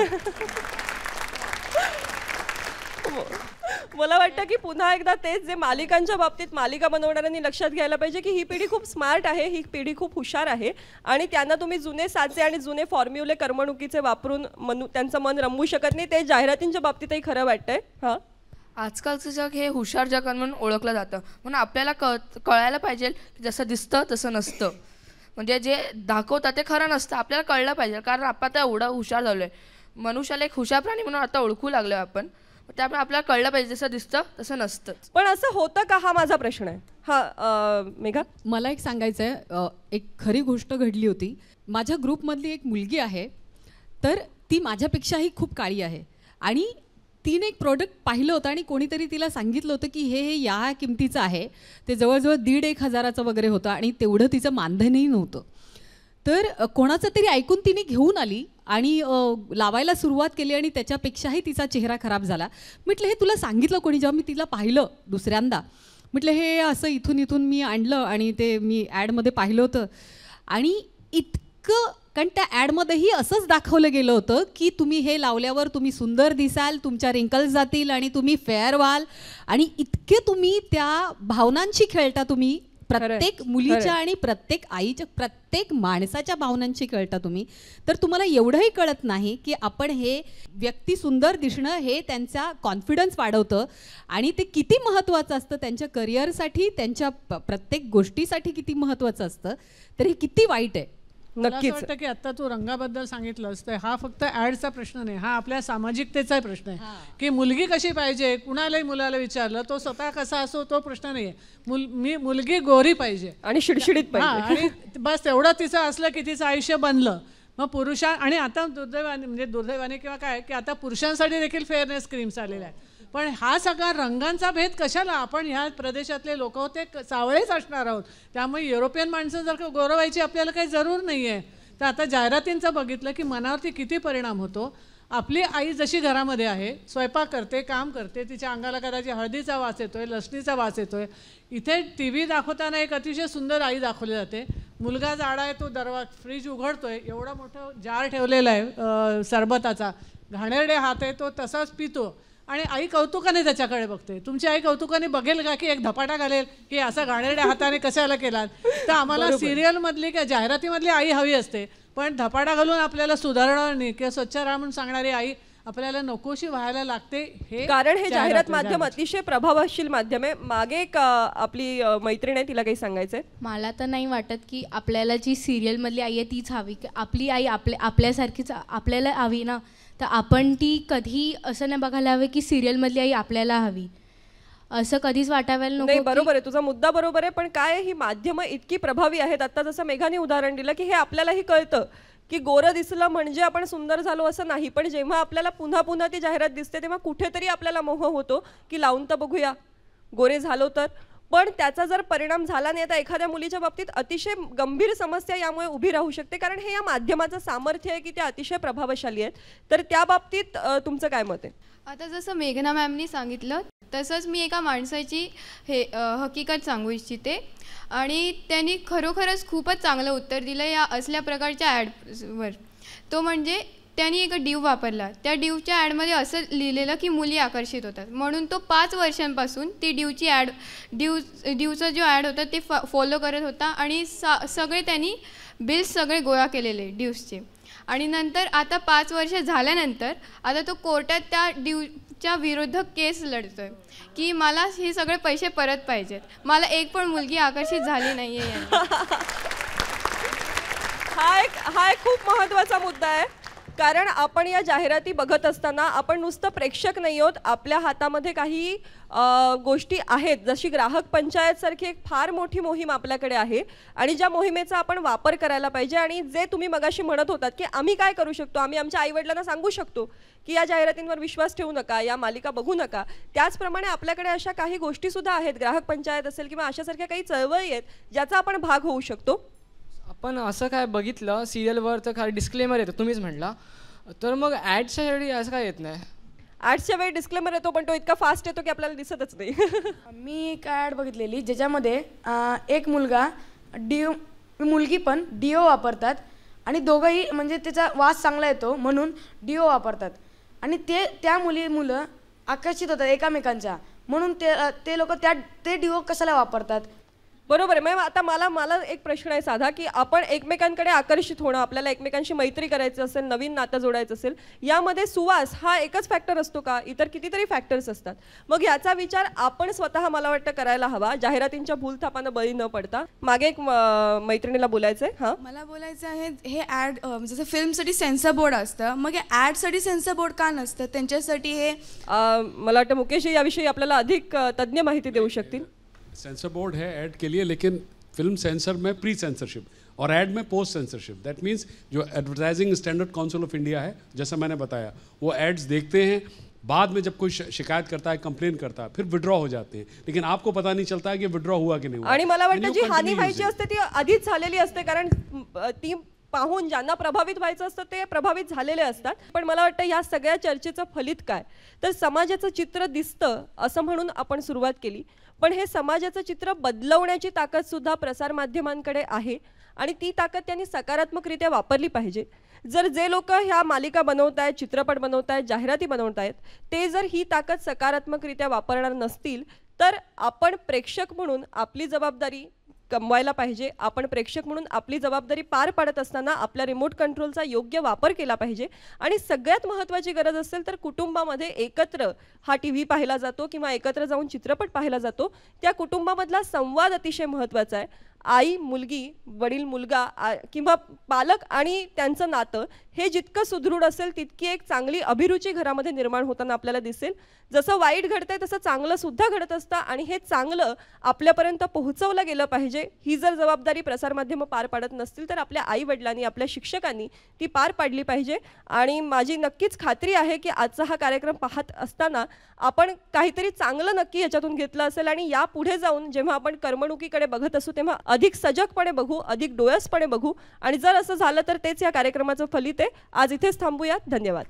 मला वाटतं की पुन्हा एकदा तेच जे मालिकांच्या बाबतीत मालिका बनवणाऱ्यांनी लक्षात घ्यायला पाहिजे की ही पिढी खूप स्मार्ट आहे, ही पिढी खूप हुशार आहे, आणि त्यांना तुम्ही जुने साचे आणि जुने फॉर्म्युले करमणुकीचे वापरून त्यांचं मन रमवू शकत नाही. ते जाहिरातींच्या बाबतीतही खरं वाटतंय. हां, आजकालचं जग हे हुशार जग म्हणून ओळखलं जातं, म्हणून आपल्याला कळायला पाहिजे की जसं दिसतं तसं नसतं. म्हणजे जे दाखवतात ते खरं नसतं, आपल्याला कळलं पाहिजे, कारण आपण आता एवढं हुशार झालो आहे. मनुष्याला एक हुशार प्राणी म्हणून आता ओळखू लागलो आहे आपण, त्यामुळे आपल्याला कळलं पाहिजे जसं दिसतं तसं नसतं. पण असं होतं का, हा माझा प्रश्न आहे. हां मेघा, मला एक सांगायचं आहे. एक खरी गोष्ट घडली होती. माझ्या ग्रुपमधली एक मुलगी आहे, तर ती माझ्यापेक्षाही खूप काळी आहे, आणि तिने एक प्रोडक्ट पाहिलं होतं आणि कोणीतरी तिला सांगितलं होतं की हे या किमतीचं आहे. ते जवळजवळ 1,500-1,000 वगैरे होतं आणि तेवढं तिचं मानधनही नव्हतं. तर कोणाचं तरी ऐकून तिने घेऊन आली आणि लावायला सुरुवात केली आणि त्याच्यापेक्षाही तिचा चेहरा खराब झाला. म्हटलं हे तुला सांगितलं कोणी? जेव्हा मी तिला पाहिलं दुसऱ्यांदा म्हटलं हे असं इथून मी आणलं आणि ते मी ॲडमध्ये पाहिलं होतं आणि इतकं, कारण त्या ॲडमध्येही असंच दाखवलं गेलं होतं की तुम्ही हे लावल्यावर तुम्ही सुंदर दिसाल, तुमच्या रिंकल्स जातील आणि तुम्ही फेअर व्हाल आणि इतके तुम्ही त्या भावनांशी खेळता, तुम्ही प्रत्येक मुलीच्या आणि प्रत्येक आईच्या, प्रत्येक माणसाच्या भावनांशी कळता तुम्ही. तर तुम्हाला एवढंही कळत नाही की आपण हे व्यक्ती सुंदर दिसणं हे त्यांचा कॉन्फिडन्स वाढवतं आणि ते किती महत्त्वाचं असतं त्यांच्या करिअरसाठी, त्यांच्या प्रत्येक गोष्टीसाठी किती महत्त्वाचं असतं. तर हे किती वाईट आहे. मला असं वाटतं की आता तू रंगाबद्दल सांगितलंस तर हा फक्त ॲडचा प्रश्न नाही, हा आपल्या सामाजिकतेचाही प्रश्न आहे की मुलगी कशी पाहिजे. कुणालाही मुलाला विचारलं तो स्वतः कसा असो तो प्रश्न नाही आहे. मुलगी गोरी पाहिजे आणि शिडशिडीत पाहिजे आणि बस तेवढं तिचं असलं की तिचं आयुष्य बनलं. मग आणि आता दुर्दैवाने किंवा काय की आता पुरुषांसाठी देखील फेअरनेस क्रीम्स आलेल्या आहेत. पण हा सगळा रंगांचा भेद कशाला? आपण ह्या प्रदेशातले लोक होते सावळेच असणार आहोत, त्यामुळे युरोपियन माणसं जर का गौरवायची आपल्याला काही जरूर नाही आहे. तर आता जाहिरातींचं बघितलं की मनावरती किती परिणाम होतो. आपली आई जशी घरामध्ये आहे, स्वयंपाक करते, काम करते, तिच्या अंगाला कदाचित हळदीचा वास येतोय, लसणीचा वास येतोय. इथे टी व्ही दाखवताना एक अतिशय सुंदर आई दाखवली जाते. मुलगा जाडा आहे, तो फ्रीज उघडतोय, एवढा मोठा जार ठेवलेला आहे सरबताचा, घाणेरडे हात आहे, तो तसाच पितो आणि आई कौतुकाने त्याच्याकडे बघते. तुमची आई कौतुकाने बघेल का की एक धपाटा घालेल की असा घाणेरड्या हाताने कशाला केलात? तर आम्हाला सिरियलमधली किंवा जाहिरातीमधली आई हवी असते, पण धपाटा घालून आपल्याला सुधारणार नाही किंवा स्वच्छ राहा म्हणून सांगणारी आई आपल्याला नकोशी व्हायला लागते. हे कारण हे जाहिरात माध्यम अतिशय प्रभावशील माध्यम आहे. मागे एक आपली मैत्रीण आहे, तिला काही सांगायचंय. मला तर नाही वाटत की आपल्याला जी सिरियलमधली आई आहे तीच हवी. आपली आई आपल्यासारखीच आपल्याला हवी ना. तर आपण ती कधी असं नाही बघायला हवं की सिरियलमधली आई आपल्याला हवी, असं कधीच वाटायला नको. नाही, बरोबर आहे, तुझा मुद्दा बरोबर आहे. पण काय ही माध्यमं इतकी प्रभावी आहेत. आता जसं मेघाने उदाहरण दिलं की हे आपल्यालाही कळतं की गोरं दिसलं म्हणजे आपण सुंदर झालो असं नाही. पण जेव्हा आपल्याला पुन्हा पुन्हा ती जाहिरात दिसते तेव्हा कुठेतरी आपल्याला मोह होतो की लावून तर बघूया, गोरे झालो तर. पण त्याचा जर परिणाम झाला नाही तर एखाद्या मुलीच्या बाबतीत अतिशय गंभीर समस्या यामुळे उभी राहू शकते. कारण हे या माध्यमाचं सामर्थ्य आहे की ते अतिशय प्रभावशाली आहेत. तर त्या बाबतीत तुमचं काय मत आहे? आता जसं मेघना मॅमनी सांगितलं तसंच मी एका माणसाची हकीकत सांगू इच्छिते आणि त्यांनी खरोखरच खूपच चांगलं उत्तर दिलं या असल्या प्रकारच्या ॲडवर. तो म्हणजे त्यांनी एक ड्यू वापरला. त्या ड्यूच्या ॲडमध्ये असं लिहिलेलं की मुली आकर्षित होतात म्हणून तो 5 वर्षांपासून ती ड्यूचा जो ॲड होता ते फॉलो करत होता आणि सगळे त्यांनी बिल्स सगळे गोळा केलेले ड्यूजचे. आणि नंतर आता 5 वर्ष झाल्यानंतर आता तो कोर्टात त्या ड्यूच्या विरुद्ध केस लढतोय की मला हे सगळे पैसे परत पाहिजेत, मला एक पण मुलगी आकर्षित झाली नाही आहे. हा एक खूप महत्त्वाचा मुद्दा आहे. कारण आपण या जाहिराती बघत असताना आपण नुसतं प्रेक्षक नाही आहोत, आपल्या हातामध्ये काही गोष्टी आहेत. जशी ग्राहक पंचायत सारखी एक फार मोठी मोहीम आपल्याकडे आहे आणि ज्या मोहिमेचा आपण वापर करायला पाहिजे. आणि जे तुम्ही मगाशी म्हणत होतात की आम्ही काय करू शकतो, आम्ही आमच्या आईवडिलांना सांगू शकतो की या जाहिरातींवर विश्वास ठेवू नका, या मालिका बघू नका. त्याचप्रमाणे आपल्याकडे अशा काही गोष्टीसुद्धा आहेत, ग्राहक पंचायत असेल किंवा अशासारख्या काही चळवळी आहेत ज्याचा आपण भाग होऊ शकतो. आपण असं काय बघितलं सिरियलवर तर खाली डिस्क्लेमर येतं, तुम्हीच म्हटला, तर मग ॲडच्या वेळी असं काय येत नाही? ॲडच्या वेळी डिस्क्लेमर येतो पण तो इतका फास्ट येतो की आपल्याला दिसतच नाही. मी एक ॲड बघितलेली ज्याच्यामध्ये एक मुलगी पण डिओ वापरतात आणि दोघंही म्हणजे त्याचा वास चांगला येतो म्हणून डिओ वापरतात आणि त्या मुलं आकर्षित होतात एकमेकांच्या म्हणून ते लोक ते डिओ कशाला वापरतात? बरोबर आहे. मग आता मला एक प्रश्न आहे साधा की आपण एकमेकांकडे आकर्षित होणं, आपल्याला एकमेकांशी मैत्री करायचं असेल, नवीन नातं जोडायचं असेल, यामध्ये सुवास हा एकच फॅक्टर असतो का? इतर कितीतरी फॅक्टर्स असतात. मग याचा विचार आपण स्वतः मला वाटतं करायला हवा, जाहिरातींच्या भूलथापानं बळी न पडता. मागे एक मैत्रिणीला बोलायचं आहे. हां, मला बोलायचं आहे हे ॲड जसं फिल्मसाठी सेन्सर बोर्ड असतं, मग हे ॲडसाठी सेन्सर बोर्ड का नसतं? त्यांच्यासाठी हे मला वाटतं मुकेश याविषयी आपल्याला अधिक तज्ज्ञ माहिती देऊ शकतील. सेंसर बोर्ड है ऐड के लिए, लेकिन फिल्म सेंसर में प्री सेंसरशिप और ऐड में पोस्ट सेंसरशिप, दैट मीन्स जो advertising standard council of India है, जैसा मैंने बताया, वो एड्स देखते हैं, बाद में जब कोई शिकायत करता है, कंप्लेन करता है, फिर विड्रॉ हो जाते हैं, लेकिन आपको पता नहीं चलता है कि विड्रॉ हुआ कि नहीं हुआ. आणि मला वाटतं जी हानी व्हायची असते ती आधीच झालेली असते, कारण ती पाहून ज्यांना प्रभावित व्हायचं असतं ते प्रभावित झालेले असतात. पण मला वाटतं या सगळ्या चर्चेचं फलित काय, तर समाजाचं चित्र दिसतं असं म्हणून आपण सुरुवात केली, पण हे समाजाचं चित्र बदलवण्याची ताकद सुद्धा प्रसारमाध्यमांकडे आहे आणि ती ताकद त्यांनी सकारात्मकरित्या वापरली पाहिजे. जर जे लोक ह्या मालिका बनवत आहेत, चित्रपट बनवत आहेत, जाहिराती बनवत आहेत, ते जर ही ताकद सकारात्मकरित्या वापरणार नसतील, तर आपण प्रेक्षक म्हणून आपली जबाबदारी कमवायला पाहिजे. आपण प्रेक्षक म्हणून आपली जबाबदारी पार पाडत असताना आपल्या रिमोट कंट्रोलचा योग्य वापर केला पाहिजे. आणि सगळ्यात महत्त्वाची गरज असेल तर कुटुंबामध्ये एकत्र हा TV पाहिला जातो किंवा एकत्र जाऊन चित्रपट पाहिला जातो, त्या कुटुंबामधला संवाद अतिशय महत्त्वाचा आहे. आई मुलगी, वडील मुलगा किंवा पालक आणि त्यांचं नातं हे जितकं सुदृढ असेल तितकी एक चांगली अभिरुची घरामध्ये निर्माण होताना आपल्याला दिसेल. जसं वाईट घडतंय तसं चांगलं सुद्धा घडत असतं आणि हे चांगलं आपल्यापर्यंत पोहोचवलं गेलं पाहिजे. ही जर जबाबदारी प्रसारमाध्यमं पार पाडत नसतील तर आपल्या आईवडिलांनी, आपल्या शिक्षकांनी ती पार पाडली पाहिजे. आणि माझी नक्कीच खात्री आहे की आजचा हा कार्यक्रम पाहत असताना आपण काहीतरी चांगलं नक्की याच्यातून घेतलं असेल आणि यापुढे जाऊन जेव्हा आपण करमणुकीकडे बघत असू तेव्हा अधिक सजगपणे बघू, अधिक डोळसपणे बघू. आणि जर असं झालं तर तेच या कार्यक्रमाचं फलित आहे. आज इथेच थांबूयात. धन्यवाद.